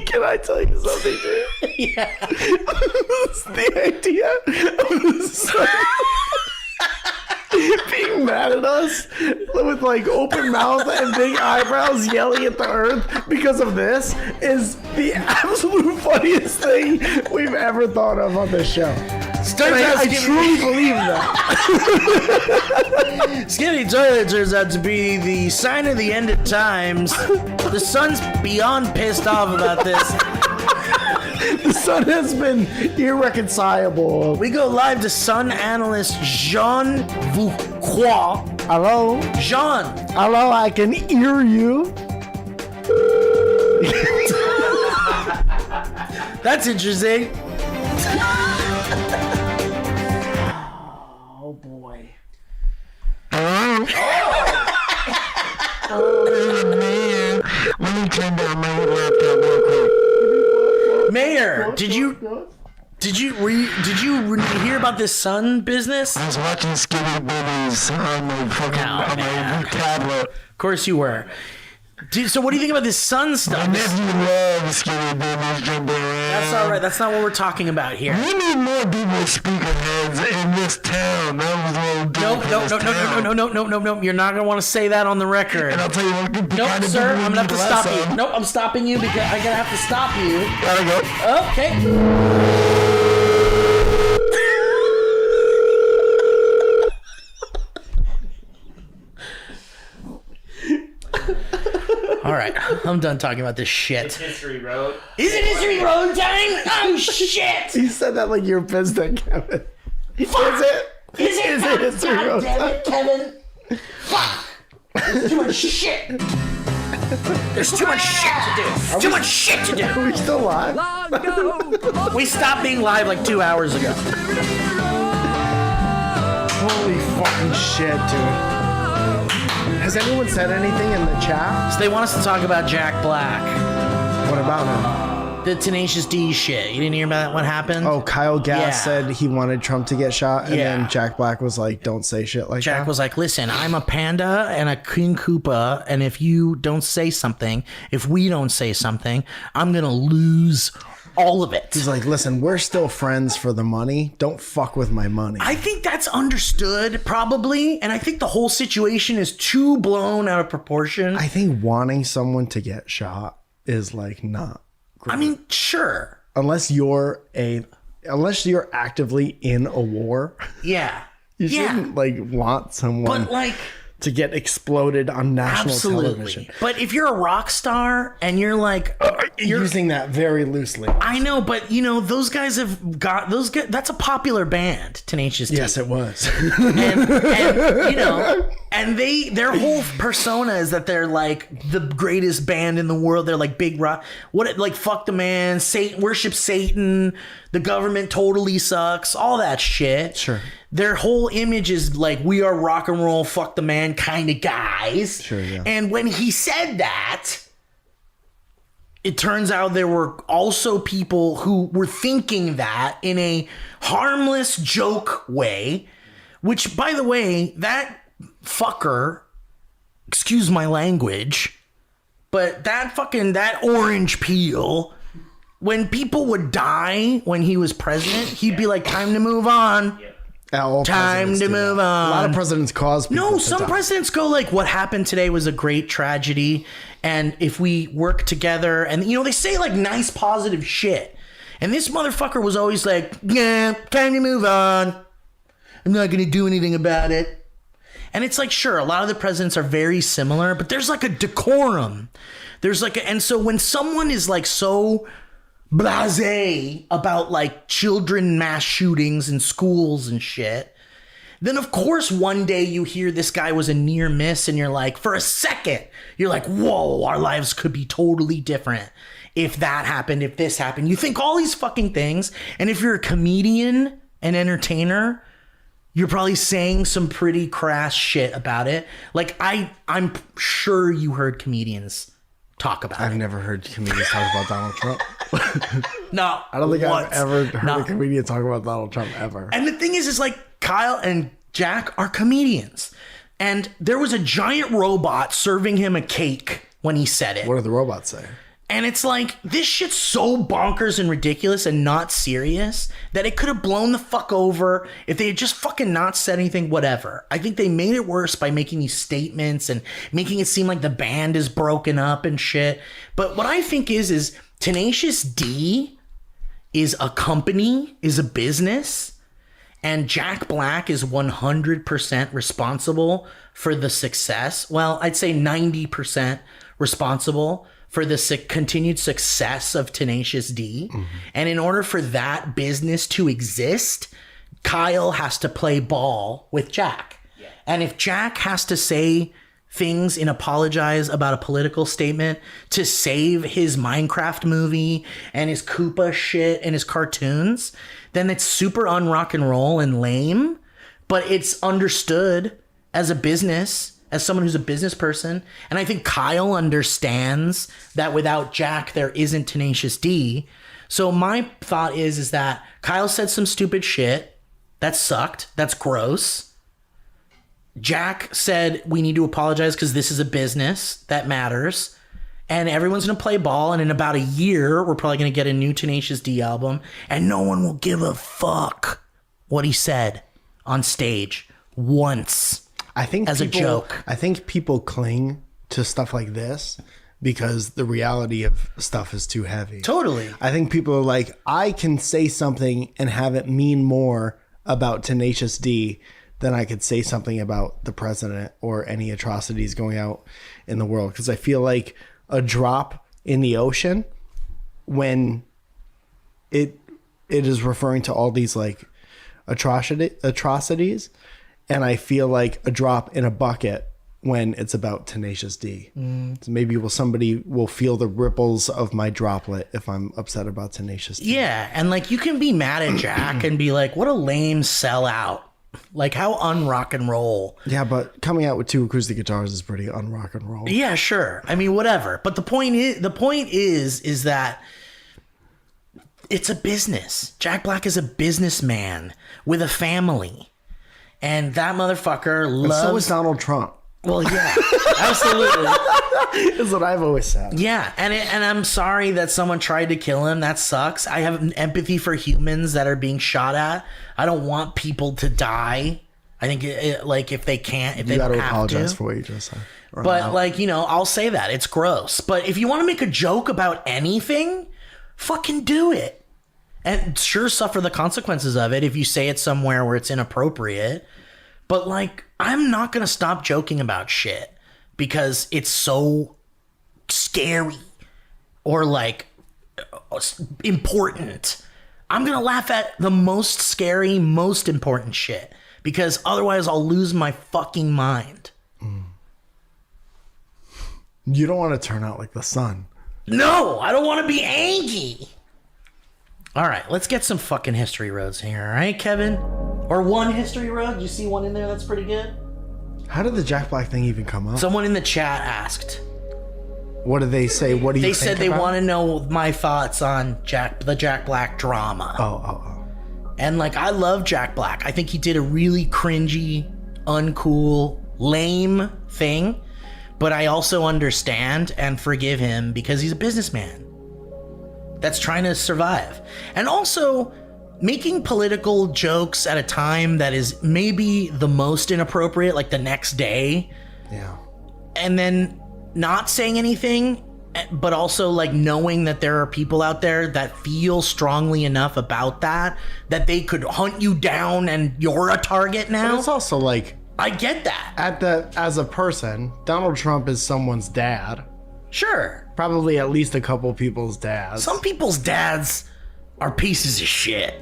Speaker 3: Can I tell you something, dude?
Speaker 2: Yeah.
Speaker 3: The idea of the sun being mad at us with like open mouth and big eyebrows yelling at the earth because of this is the absolute funniest thing we've ever thought of on this show. And I truly believe that.
Speaker 2: Skibidi Toilet turns out to be the sign of the end of times. The sun's beyond pissed off about this.
Speaker 3: The sun has been irreconcilable.
Speaker 2: We go live to Sun analyst Jean Vauquois.
Speaker 3: Hello?
Speaker 2: Jean.
Speaker 3: Hello, I can hear you.
Speaker 2: That's interesting.
Speaker 3: Oh boy. Let me turn down my laptop real quick.
Speaker 2: Mayor, did you hear about this Sun business?
Speaker 3: I was watching Skibidi Babies on my fucking on my tablet.
Speaker 2: Of course you were. So what do you think about this Sun stuff?
Speaker 3: If you love Skibidi Babies jumping around
Speaker 2: That's all right. That's not what we're talking about here.
Speaker 7: We need more people speaking heads in this town. That was
Speaker 2: No. You're not gonna want to say that on the record.
Speaker 7: And I'll tell you what.
Speaker 2: Nope, sir. I'm gonna have to stop you. Nope, I'm stopping you because I'm gonna have to stop you.
Speaker 7: Gotta go.
Speaker 2: Okay. All right, I'm done talking about this shit.
Speaker 4: It's History Road.
Speaker 2: Is it History Road time? Oh shit!
Speaker 3: You said that like you're pissed at Kevin.
Speaker 2: Fuck.
Speaker 3: Is it?
Speaker 2: Is it?
Speaker 3: Is it History
Speaker 2: God
Speaker 3: Road
Speaker 2: damn it, Kevin! Fuck! There's too much shit. There's too much shit to do. Too much shit to do.
Speaker 3: Are we still live?
Speaker 2: We stopped being live like 2 hours ago.
Speaker 3: Holy fucking shit, dude. Has anyone said anything in the chat?
Speaker 2: So they want us to talk about Jack Black.
Speaker 3: What about him?
Speaker 2: The Tenacious D shit. You didn't hear about what happened?
Speaker 3: Oh, Kyle Gass
Speaker 2: Yeah.
Speaker 3: said he wanted Trump to get shot, and
Speaker 2: Yeah.
Speaker 3: then Jack Black was like, don't say shit like that.
Speaker 2: Jack was like, listen, I'm a panda and a King Koopa, and if you don't say something, if we don't say something, I'm going to lose all of it.
Speaker 3: He's like, listen, we're still friends for the money. Don't fuck with my money.
Speaker 2: I think that's understood, probably, and I think the whole situation is too blown out of proportion.
Speaker 3: I think wanting someone to get shot is like not great.
Speaker 2: I mean, sure.
Speaker 3: unless you're actively in a war,
Speaker 2: Yeah.
Speaker 3: you shouldn't like want someone
Speaker 2: But like,
Speaker 3: to get exploded on national television.
Speaker 2: But if you're a rock star and you're like,
Speaker 3: You're using that very loosely.
Speaker 2: I know, but you know, those guys have got those guys. That's a popular band, Tenacious D.
Speaker 3: Yes, it was.
Speaker 2: and you know, and their whole persona is that they're like the greatest band in the world. They're like big rock. Like fuck the man, Satan, worship Satan. The government totally sucks. All that shit.
Speaker 3: Sure.
Speaker 2: Their whole image is like, we are rock and roll, fuck the man kind of guys.
Speaker 3: Sure, yeah.
Speaker 2: And when he said that, it turns out there were also people who were thinking that in a harmless joke way, which, by the way, that fucker, excuse my language, but that orange peel, when people would die when he was president, he'd be like, time to move on.
Speaker 3: All
Speaker 2: Time
Speaker 3: presidents
Speaker 2: to
Speaker 3: do
Speaker 2: move
Speaker 3: that.
Speaker 2: on.
Speaker 3: A lot of presidents cause people
Speaker 2: No,
Speaker 3: to
Speaker 2: some
Speaker 3: die.
Speaker 2: presidents go like, what happened today was a great tragedy. And if we work together, and you know, they say like nice, positive shit. And this motherfucker was always like, yeah, time to move on. I'm not going to do anything about it. And it's like, sure, a lot of the presidents are very similar, but there's like a decorum. There's like, and so when someone is like so blasé about like children mass shootings in schools and shit, then of course one day you hear this guy was a near miss and you're like, for a second, you're like, whoa, our lives could be totally different if that happened, if this happened. You think all these fucking things, and if you're a comedian, an entertainer, you're probably saying some pretty crass shit about it. Like I'm sure you heard comedians talk about
Speaker 3: I've
Speaker 2: it.
Speaker 3: never heard comedians talk about Donald Trump.
Speaker 2: No,
Speaker 3: I don't think
Speaker 2: once.
Speaker 3: I've ever heard
Speaker 2: No.
Speaker 3: a comedian talk about Donald Trump ever.
Speaker 2: And the thing is like Kyle and Jack are comedians. And there was a giant robot serving him a cake when he said it.
Speaker 3: What did the robots say?
Speaker 2: And it's like, this shit's so bonkers and ridiculous and not serious that it could have blown the fuck over if they had just fucking not said anything, whatever. I think they made it worse by making these statements and making it seem like the band is broken up and shit. But what I think is Tenacious D is a company, is a business, and Jack Black is 100% responsible for the success. Well, I'd say 90% responsible for the continued success of Tenacious D. Mm-hmm. And in order for that business to exist, Kyle has to play ball with Jack. Yeah. And if Jack has to say things and apologize about a political statement to save his Minecraft movie and his Koopa shit and his cartoons, then it's super un-rock and roll and lame, but it's understood as a business, as someone who's a business person. And I think Kyle understands that without Jack, there isn't Tenacious D. So my thought is that Kyle said some stupid shit. That sucked. That's gross. Jack said, we need to apologize because this is a business that matters. and everyone's gonna play ball, and in about a year we're probably gonna get a new Tenacious D album, and no one will give a fuck what he said on stage once.
Speaker 3: I think
Speaker 2: as a joke.
Speaker 3: I think people cling to stuff like this because the reality of stuff is too heavy.
Speaker 2: Totally.
Speaker 3: I think people are like, I can say something and have it mean more about Tenacious D than I could say something about the president or any atrocities going out in the world. Because I feel like a drop in the ocean, when it is referring to all these like atrocities, and I feel like a drop in a bucket when it's about Tenacious D. So maybe somebody will feel the ripples of my droplet if I'm upset about Tenacious D.
Speaker 2: Yeah, and like you can be mad at Jack and be like, what a lame sellout. Like how un-rock and roll.
Speaker 3: Yeah, but coming out with 2 acoustic guitars is pretty un-rock and roll.
Speaker 2: Yeah, sure. I mean, whatever. But the point is that it's a business. Jack Black is a businessman with a family. And that motherfucker loves...
Speaker 3: And so is Donald Trump.
Speaker 2: Well, yeah, absolutely.
Speaker 3: Is what I've always said.
Speaker 2: Yeah, and I'm sorry that someone tried to kill him. That sucks. I have empathy for humans that are being shot at. I don't want people to die. I think like if they can't, if they don't have to. You gotta apologize
Speaker 3: for what you just said.
Speaker 2: But like, you know, I'll say that it's gross. But if you want to make a joke about anything, fucking do it, and sure, suffer the consequences of it if you say it somewhere where it's inappropriate. But like, I'm not gonna stop joking about shit because it's so scary or like important. I'm gonna laugh at the most scary, most important shit because otherwise I'll lose my fucking mind.
Speaker 3: You don't want to turn out like the sun.
Speaker 2: No, I don't want to be angry. All right, let's get some fucking history roads here, all right, Kevin? Or one history road? You see one in there that's pretty good?
Speaker 3: How did the Jack Black thing even come up?
Speaker 2: Someone in the chat asked.
Speaker 3: What did they say? What do you think?
Speaker 2: They said they want to know my thoughts on the Jack Black drama.
Speaker 3: Oh.
Speaker 2: And like, I love Jack Black. I think he did a really cringy, uncool, lame thing. But I also understand and forgive him because he's a businessman that's trying to survive. And also, making political jokes at a time that is maybe the most inappropriate, like the next day.
Speaker 3: Yeah.
Speaker 2: And then not saying anything, but also like knowing that there are people out there that feel strongly enough about that they could hunt you down and you're a target now.
Speaker 3: But it's also like,
Speaker 2: I get that.
Speaker 3: As a person, Donald Trump is someone's dad.
Speaker 2: Sure.
Speaker 3: Probably at least a couple people's dads.
Speaker 2: Some people's dads are pieces of shit.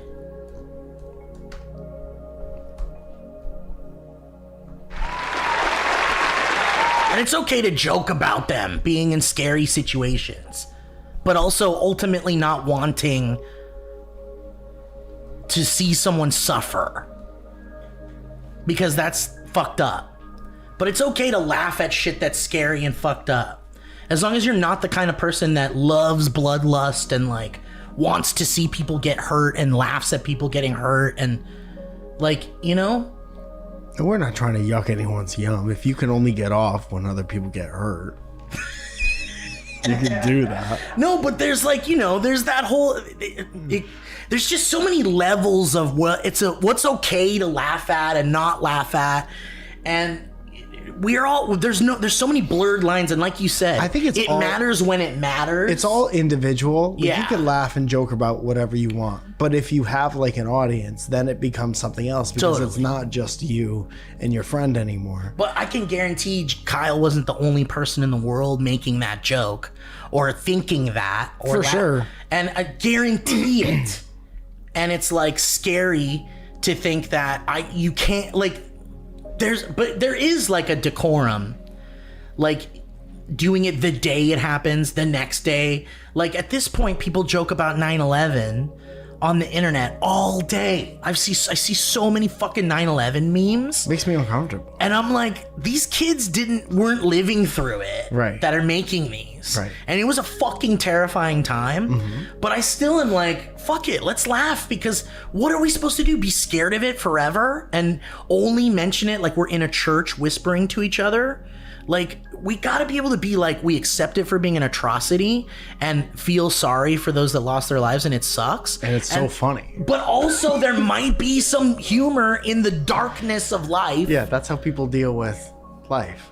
Speaker 2: And it's okay to joke about them being in scary situations, but also ultimately not wanting to see someone suffer because that's fucked up. But it's okay to laugh at shit that's scary and fucked up. As long as you're not the kind of person that loves bloodlust and like wants to see people get hurt and laughs at people getting hurt and like, you know?
Speaker 3: And we're not trying to yuck anyone's yum. If you can only get off when other people get hurt, you can do that.
Speaker 2: No, but there's like, you know, there's that whole... there's just so many levels of what's okay to laugh at and not laugh at. And we're all... There's so many blurred lines. And like you said,
Speaker 3: I think it
Speaker 2: matters when it matters.
Speaker 3: It's all individual. Like,
Speaker 2: yeah.
Speaker 3: You can laugh and joke about whatever you want. But if you have like an audience, then it becomes something else because
Speaker 2: Totally.
Speaker 3: It's not just you and your friend anymore.
Speaker 2: But I can guarantee Kyle wasn't the only person in the world making that joke or thinking that. Or
Speaker 3: For sure.
Speaker 2: And I guarantee it. And it's like scary to think that you can't like... there is like a decorum, like doing it the day it happens, the next day. Like at this point, people joke about 9/11 on the internet all day. I see so many fucking 9/11 memes.
Speaker 3: Makes me uncomfortable.
Speaker 2: And I'm like, these kids weren't living through it.
Speaker 3: Right.
Speaker 2: That are making these.
Speaker 3: Right.
Speaker 2: And it was a fucking terrifying time. Mm-hmm. But I still am like, fuck it, let's laugh because what are we supposed to do? Be scared of it forever and only mention it like we're in a church whispering to each other? Like, we gotta be able to be like, we accept it for being an atrocity and feel sorry for those that lost their lives, and it sucks.
Speaker 3: And it's so funny.
Speaker 2: But also, there might be some humor in the darkness of life.
Speaker 3: Yeah, that's how people deal with life.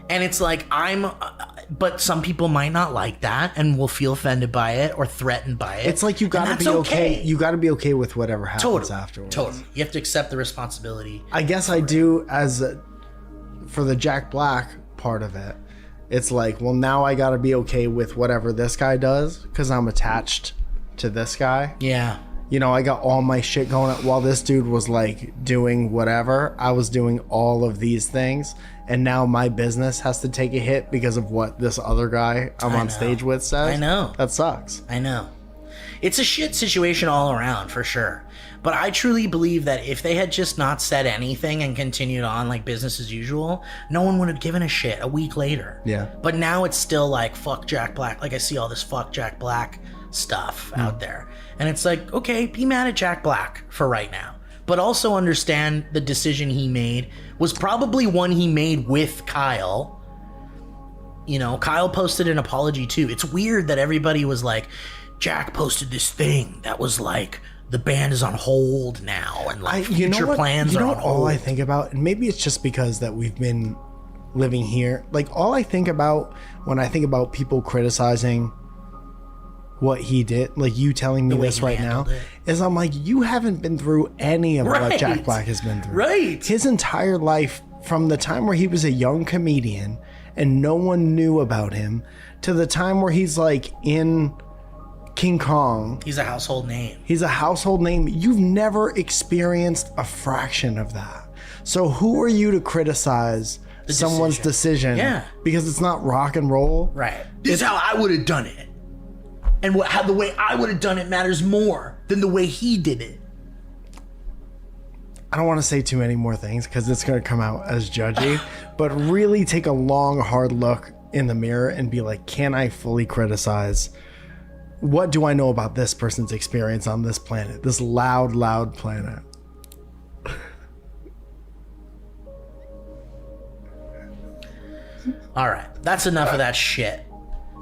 Speaker 2: And it's like, but some people might not like that and will feel offended by it or threatened by it.
Speaker 3: It's like you gotta be okay. You gotta be okay with whatever happens afterwards.
Speaker 2: Totally. You have to accept the responsibility.
Speaker 3: I guess I do for the Jack Black part of it. It's like, well, now I gotta be okay with whatever this guy does because I'm attached to this guy.
Speaker 2: Yeah.
Speaker 3: You know, I got all my shit going on while this dude was like doing whatever. I was doing all of these things. And now my business has to take a hit because of what this other guy I'm on stage with says.
Speaker 2: I know.
Speaker 3: That sucks.
Speaker 2: I know. It's a shit situation all around, for sure. But I truly believe that if they had just not said anything and continued on like business as usual, no one would have given a shit a week later.
Speaker 3: Yeah.
Speaker 2: But now it's still like, fuck Jack Black. Like, I see all this fuck Jack Black stuff out there. And it's like, okay, be mad at Jack Black for right now. But also understand the decision he made was probably one he made with Kyle. You know, Kyle posted an apology too. It's weird that everybody was like, Jack posted this thing that was like, the band is on hold now, and like future plans are on hold.
Speaker 3: All I think about, and maybe it's just because that we've been living here, like all I think about when I think about people criticizing what he did, like you telling me this right now, is I'm like, you haven't been through any of what Jack Black has been through.
Speaker 2: Right.
Speaker 3: His entire life, from the time where he was a young comedian and no one knew about him, to the time where he's like in King Kong.
Speaker 2: He's a household name.
Speaker 3: He's a household name. You've never experienced a fraction of that. So who are you to criticize someone's decision?
Speaker 2: Yeah.
Speaker 3: Because it's not rock and roll.
Speaker 2: Right. This is how I would have done it. And how the way I would have done it matters more than the way he did it.
Speaker 3: I don't want to say too many more things because it's going to come out as judgy, but really take a long, hard look in the mirror and be like, can I fully criticize? What do I know about this person's experience on this planet, this loud, loud planet?
Speaker 2: All right. That's enough of that shit.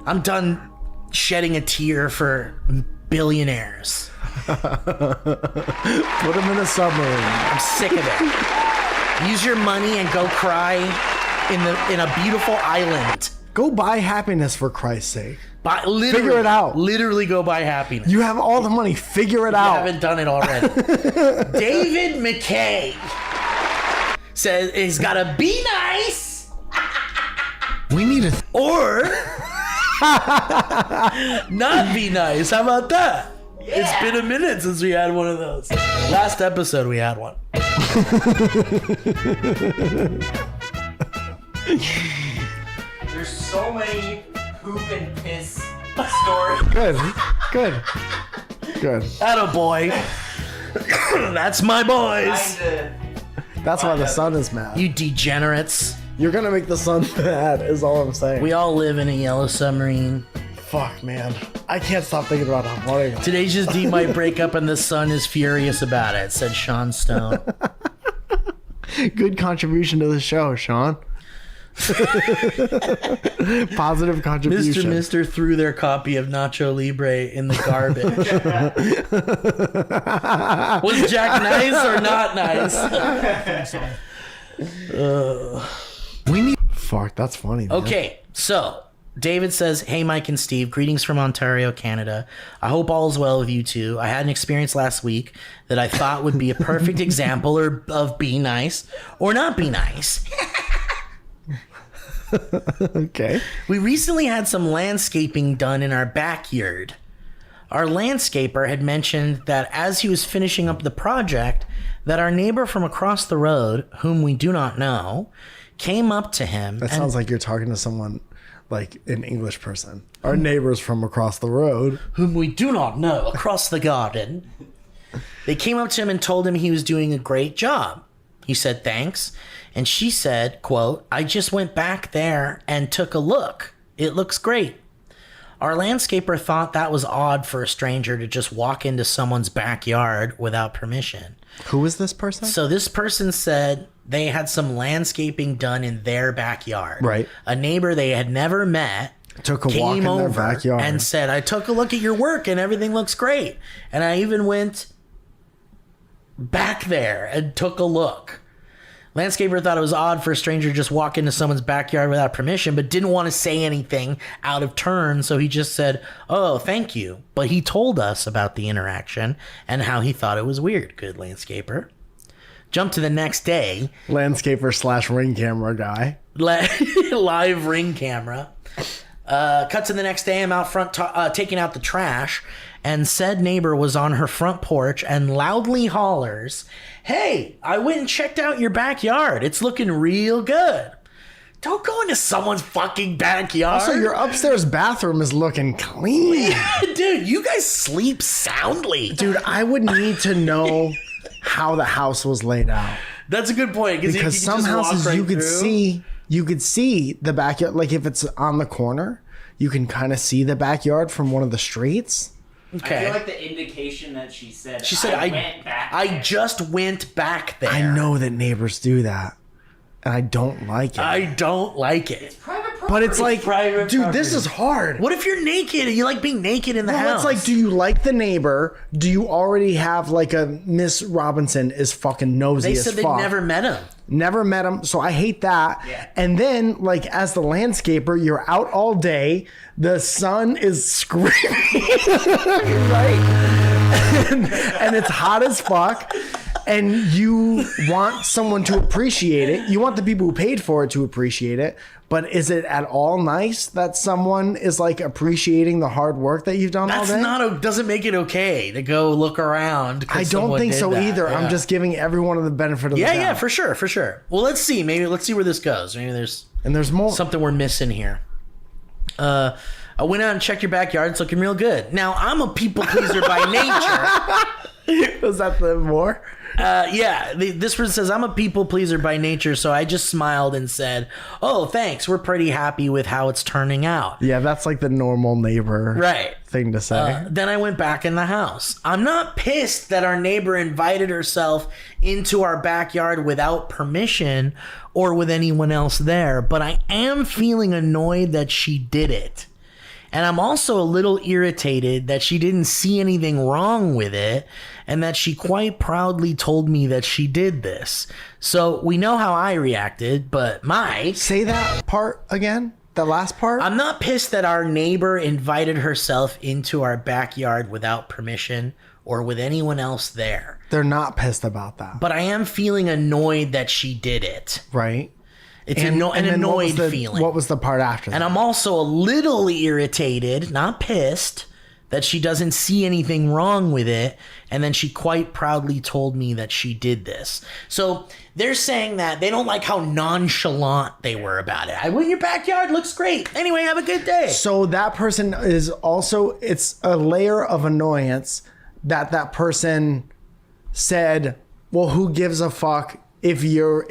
Speaker 2: I'm done shedding a tear for billionaires.
Speaker 3: Put them in a submarine.
Speaker 2: I'm sick of it. Use your money and go cry in a beautiful island.
Speaker 3: Go buy happiness, for Christ's sake.
Speaker 2: Figure
Speaker 3: it out.
Speaker 2: Literally go buy happiness.
Speaker 3: You have all the money. Figure it out.
Speaker 2: You haven't done it already. David McKay says he's got to be nice.
Speaker 3: We need a...
Speaker 2: Or not be nice. How about that? Yeah. It's been a minute since we had one of those. Last episode we had one. There's so many poop and piss stories.
Speaker 3: Good.
Speaker 2: Attaboy. That's my boys.
Speaker 3: That's why the sun is mad.
Speaker 2: You degenerates.
Speaker 3: You're gonna make the sun mad, is all I'm saying.
Speaker 2: We all live in a yellow submarine.
Speaker 3: Fuck, man. I can't stop thinking about how funny.
Speaker 2: Tenacious D might break up and the sun is furious about it, said Sean Stone.
Speaker 3: Good contribution to the show, Sean. Positive contribution.
Speaker 2: Mr. threw their copy of Nacho Libre in the garbage. Was Jack nice or not nice?
Speaker 3: Fuck, that's funny, man.
Speaker 2: Okay, so David says, hey, Mike and Steve, greetings from Ontario, Canada. I hope all is well with you two. I had an experience last week that I thought would be a perfect example of be nice or not be nice.
Speaker 3: Okay.
Speaker 2: We recently had some landscaping done in our backyard. Our landscaper had mentioned that as he was finishing up the project, that our neighbor from across the road, whom we do not know, came up to him.
Speaker 3: That sounds like you're talking to someone like an English person. Our neighbors from across the road,
Speaker 2: whom we do not know, across the garden. They came up to him and told him he was doing a great job. He said thanks. And she said, quote, I just went back there and took a look. It looks great. Our landscaper thought that was odd for a stranger to just walk into someone's backyard without permission.
Speaker 3: Who is this person?
Speaker 2: So this person said they had some landscaping done in their backyard.
Speaker 3: Right.
Speaker 2: A neighbor they had never met
Speaker 3: Took a walk in their backyard
Speaker 2: and said, I took a look at your work and everything looks great. And I even went back there and took a look. Landscaper thought it was odd for a stranger to just walk into someone's backyard without permission, but didn't want to say anything out of turn, so he just said, oh, thank you. But he told us about the interaction and how he thought it was weird. Good landscaper. Jump to the next day.
Speaker 3: Landscaper / ring camera guy.
Speaker 2: Live ring camera. Cut to the next day. I'm out front taking out the trash, and said neighbor was on her front porch and loudly hollers, hey, I went and checked out your backyard. It's looking real good. Don't go into someone's fucking backyard.
Speaker 3: Also, your upstairs bathroom is looking clean.
Speaker 2: Dude, you guys sleep soundly.
Speaker 3: Dude, I would need to know how the house was laid out.
Speaker 2: That's a good point.
Speaker 3: Because some houses
Speaker 2: right
Speaker 3: you could see the backyard. Like if it's on the corner, you can kind of see the backyard from one of the streets.
Speaker 2: Okay.
Speaker 4: I feel like the indication that she said
Speaker 2: I just went back there.
Speaker 3: I know that neighbors do that, and I don't like it.
Speaker 2: I don't like it.
Speaker 4: It's private property.
Speaker 3: But it's like,
Speaker 2: private
Speaker 3: dude,
Speaker 2: property.
Speaker 3: this is hard.
Speaker 2: What if you're naked and you like being naked in the
Speaker 3: Well,
Speaker 2: house?
Speaker 3: it's like, do you like the neighbor? Do you already have like a Miss Robinson is fucking nosy
Speaker 2: They
Speaker 3: as
Speaker 2: said
Speaker 3: fuck?
Speaker 2: they'd never met him.
Speaker 3: Never met him, so I hate that.
Speaker 4: Yeah.
Speaker 3: And then, like, as the landscaper, you're out all day. The sun is screaming, right? And it's hot as fuck. And you want someone to appreciate it. You want the people who paid for it to appreciate it. But is it at all nice that someone is like appreciating the hard work that you've done all day?
Speaker 2: Doesn't make it okay to go look around.
Speaker 3: I don't think so either.
Speaker 2: Yeah.
Speaker 3: I'm just giving everyone the benefit of the doubt.
Speaker 2: Yeah, for sure. Well, let's see where this goes. Maybe
Speaker 3: there's more.
Speaker 2: Something we're missing here. I went out and checked your backyard. It's looking real good. Now, I'm a people pleaser by nature.
Speaker 3: Was that the more?
Speaker 2: Yeah, this person says, I'm a people pleaser by nature, so I just smiled and said, oh, thanks. We're pretty happy with how it's turning out.
Speaker 3: Yeah, that's like the normal neighbor thing to say.
Speaker 2: Then I went back in the house. I'm not pissed that our neighbor invited herself into our backyard without permission or with anyone else there, but I am feeling annoyed that she did it. And I'm also a little irritated that she didn't see anything wrong with it and that she quite proudly told me that she did this. So we know how I reacted, but
Speaker 3: Say that part again? The last part?
Speaker 2: I'm not pissed that our neighbor invited herself into our backyard without permission or with anyone else there.
Speaker 3: They're not pissed about that.
Speaker 2: But I am feeling annoyed that she did it.
Speaker 3: Right.
Speaker 2: It's an annoyed feeling.
Speaker 3: What was the part after that?
Speaker 2: And I'm also a little irritated, not pissed, that she doesn't see anything wrong with it. And then she quite proudly told me that she did this. So they're saying that they don't like how nonchalant they were about it. I went in your backyard, looks great. Anyway, have a good day.
Speaker 3: So that person is also, it's a layer of annoyance that person said, well, who gives a fuck if you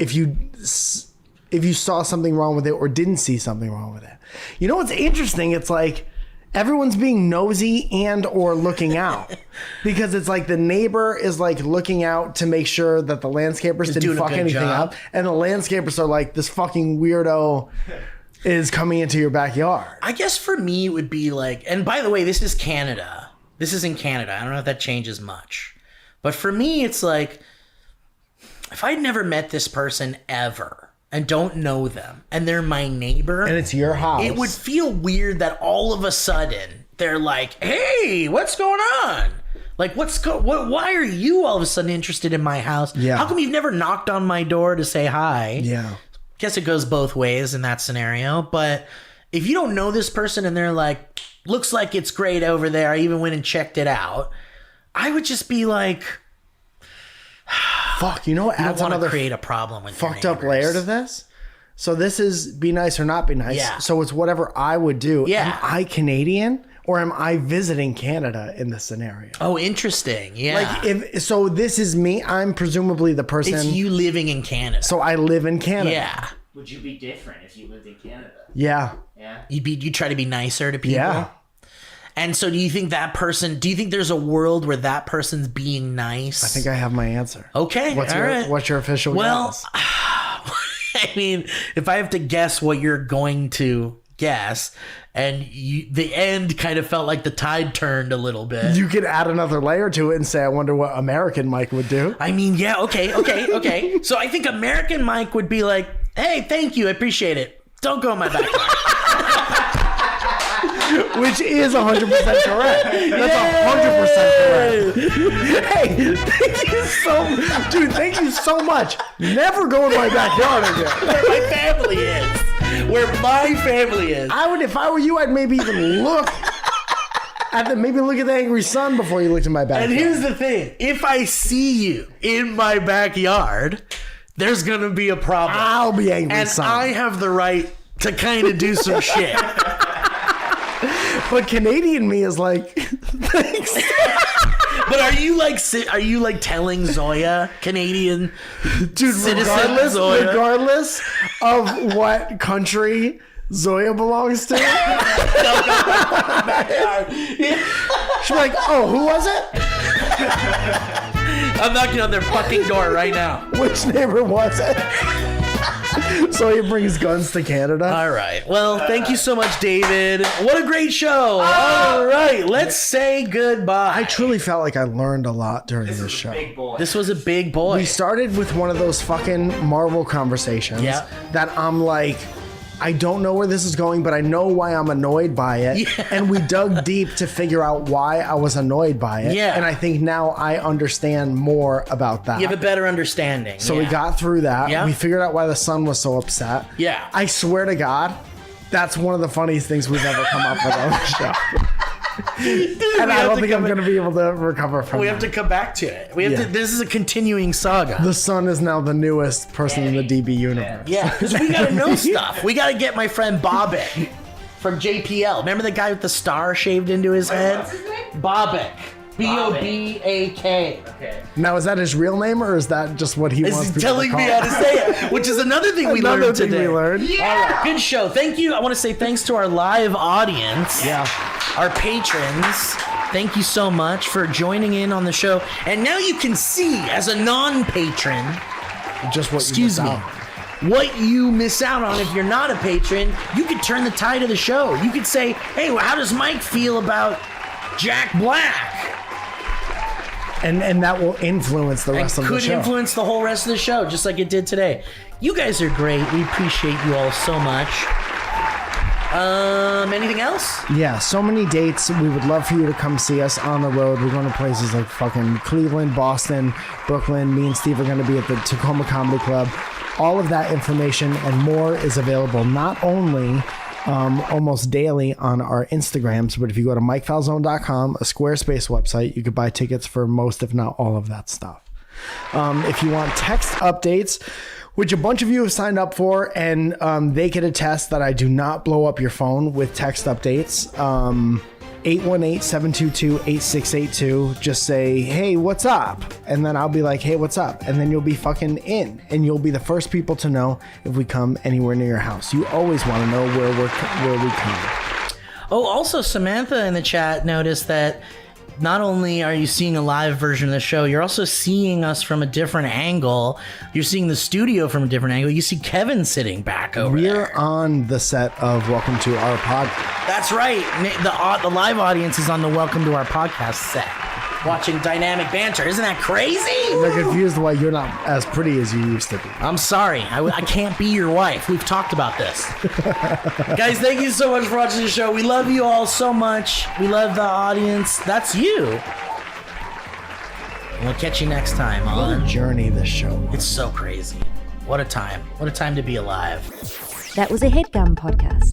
Speaker 3: saw something wrong with it or didn't see something wrong with it. You know what's interesting? It's like everyone's being nosy and or looking out. Because it's like the neighbor is like looking out to make sure that the landscapers didn't fuck anything up. And the landscapers are like, this fucking weirdo is coming into your backyard.
Speaker 2: I guess for me it would be like, and by the way, this is Canada. This is in Canada. I don't know if that changes much. But for me, it's like, if I'd never met this person ever, and don't know them, and they're my neighbor,
Speaker 3: and it's your house,
Speaker 2: it would feel weird that all of a sudden they're like, hey, what's going on? Like, why are you all of a sudden interested in my house?
Speaker 3: Yeah.
Speaker 2: How come you've never knocked on my door to say hi?
Speaker 3: Yeah.
Speaker 2: Guess it goes both ways in that scenario. But if you don't know this person and they're like, looks like it's great over there, I even went and checked it out, I would just be like,
Speaker 3: fuck, you know what adds another
Speaker 2: create a problem with
Speaker 3: fucked up layer to this? So this is be nice or not be nice.
Speaker 2: Yeah.
Speaker 3: So it's whatever I would do.
Speaker 2: Yeah.
Speaker 3: Am I Canadian or am I visiting Canada in this scenario?
Speaker 2: Oh, interesting. Yeah.
Speaker 3: Like so this is me. I'm presumably the person.
Speaker 2: It's you living in Canada.
Speaker 3: So I live in Canada.
Speaker 4: Would you be different if you lived in Canada?
Speaker 3: Yeah.
Speaker 4: Yeah.
Speaker 2: You try to be nicer to people.
Speaker 3: Yeah.
Speaker 2: And so do you think there's a world where that person's being nice?
Speaker 3: I think I have my answer.
Speaker 2: Okay.
Speaker 3: What's your official guess?
Speaker 2: I mean, if I have to guess what you're going to guess, and the end kind of felt like the tide turned a little bit.
Speaker 3: You could add another layer to it and say, I wonder what American Mike would do.
Speaker 2: I mean, yeah, okay. So I think American Mike would be like, hey, thank you, I appreciate it. Don't go in my backyard.
Speaker 3: Which is 100% correct. That's 100% correct. Hey, thank you so much. Never go in my backyard again.
Speaker 2: Where my family is.
Speaker 3: If I were you, I'd maybe even look maybe look at the angry sun before you looked in my backyard.
Speaker 2: And here's the thing. If I see you in my backyard, there's going to be a problem.
Speaker 3: I'll be angry,
Speaker 2: and
Speaker 3: son.
Speaker 2: I have the right to kind of do some shit.
Speaker 3: But Canadian me is like, thanks.
Speaker 2: But are you like telling Zoya, Canadian
Speaker 3: dude, regardless of what country Zoya belongs to? She's like, oh, who was it?
Speaker 2: I'm knocking on their fucking door right now.
Speaker 3: Which neighbor was it? So he brings guns to Canada.
Speaker 2: All right. Well, thank you so much, David. What a great show. All right. Let's say goodbye.
Speaker 3: I truly felt like I learned a lot during this show.
Speaker 4: Big boy.
Speaker 2: This was a big boy.
Speaker 3: We started with one of those fucking Marvel conversations that I'm like, I don't know where this is going, but I know why I'm annoyed by it. Yeah. And we dug deep to figure out why I was annoyed by it.
Speaker 2: Yeah.
Speaker 3: And I think now I understand more about that.
Speaker 2: You have a better understanding.
Speaker 3: So we got through that.
Speaker 2: Yeah.
Speaker 3: We figured out why the son was so upset.
Speaker 2: Yeah.
Speaker 3: I swear to God, that's one of the funniest things we've ever come up with on the show.
Speaker 2: Dude,
Speaker 3: and I don't think I'm going to be able to recover from
Speaker 2: We
Speaker 3: that.
Speaker 2: have to come back to it. This is a continuing saga.
Speaker 3: The son is now the newest person in the DB universe.
Speaker 2: Yeah, because we got to know stuff. We got to get my friend Bobek from JPL. Remember the guy with the star shaved into his head?
Speaker 4: What's his name?
Speaker 2: Bobek. B-O-B-A-K.
Speaker 4: Okay.
Speaker 3: Now, is that his real name, or is that just what he wants
Speaker 2: Is
Speaker 3: people
Speaker 2: telling
Speaker 3: to call
Speaker 2: me how to say it, which is another thing we learned today.
Speaker 3: we learned.
Speaker 2: All right, good show. Thank you. I want to say thanks to our live audience.
Speaker 3: Yeah.
Speaker 2: Our patrons. Thank you so much for joining in on the show. And now you can see, as a non-patron,
Speaker 3: Just what
Speaker 2: excuse
Speaker 3: you
Speaker 2: me,
Speaker 3: miss out.
Speaker 2: what you miss out on if you're not a patron. You could turn the tide of the show. You could say, hey, well, how does Mike feel about Jack Black?
Speaker 3: And that will influence the rest of the
Speaker 2: Could
Speaker 3: show.
Speaker 2: influence the whole rest of the show, just like it did today. You guys are great. We appreciate you all so much. Anything else?
Speaker 3: Yeah, so many dates. We would love for you to come see us on the road. We're going to places like fucking Cleveland, Boston, Brooklyn. Me and Steve are going to be at the Tacoma Comedy Club. All of that information and more is available not only almost daily on our Instagrams, but if you go to MikeFalzone.com, a Squarespace website, you could buy tickets for most, if not all of that stuff. If you want text updates, which a bunch of you have signed up for, and they can attest that I do not blow up your phone with text updates. 818-722-8682. Just say, hey, what's up? And then I'll be like, hey, what's up? And then you'll be fucking in. And you'll be the first people to know if we come anywhere near your house. You always want to know where we come.
Speaker 2: Oh, also, Samantha in the chat noticed that not only are you seeing a live version of the show, you're also seeing us from a different angle. You're seeing the studio from a different angle. You see Kevin sitting back over there.
Speaker 3: We're on the set of Welcome to Our Podcast.
Speaker 2: That's right. The live audience is on the Welcome to Our Podcast set, watching dynamic banter. Isn't that crazy?
Speaker 3: They're confused why you're not as pretty as you used to be.
Speaker 2: I'm sorry. I can't be your wife. We've talked about this. Guys, thank you so much for watching the show. We love you all so much. We love the audience. That's you. We'll catch you next time
Speaker 3: What a
Speaker 2: on...
Speaker 3: journey this show was.
Speaker 2: It's so crazy. What a time. What a time to be alive.
Speaker 8: That was a HeadGum podcast.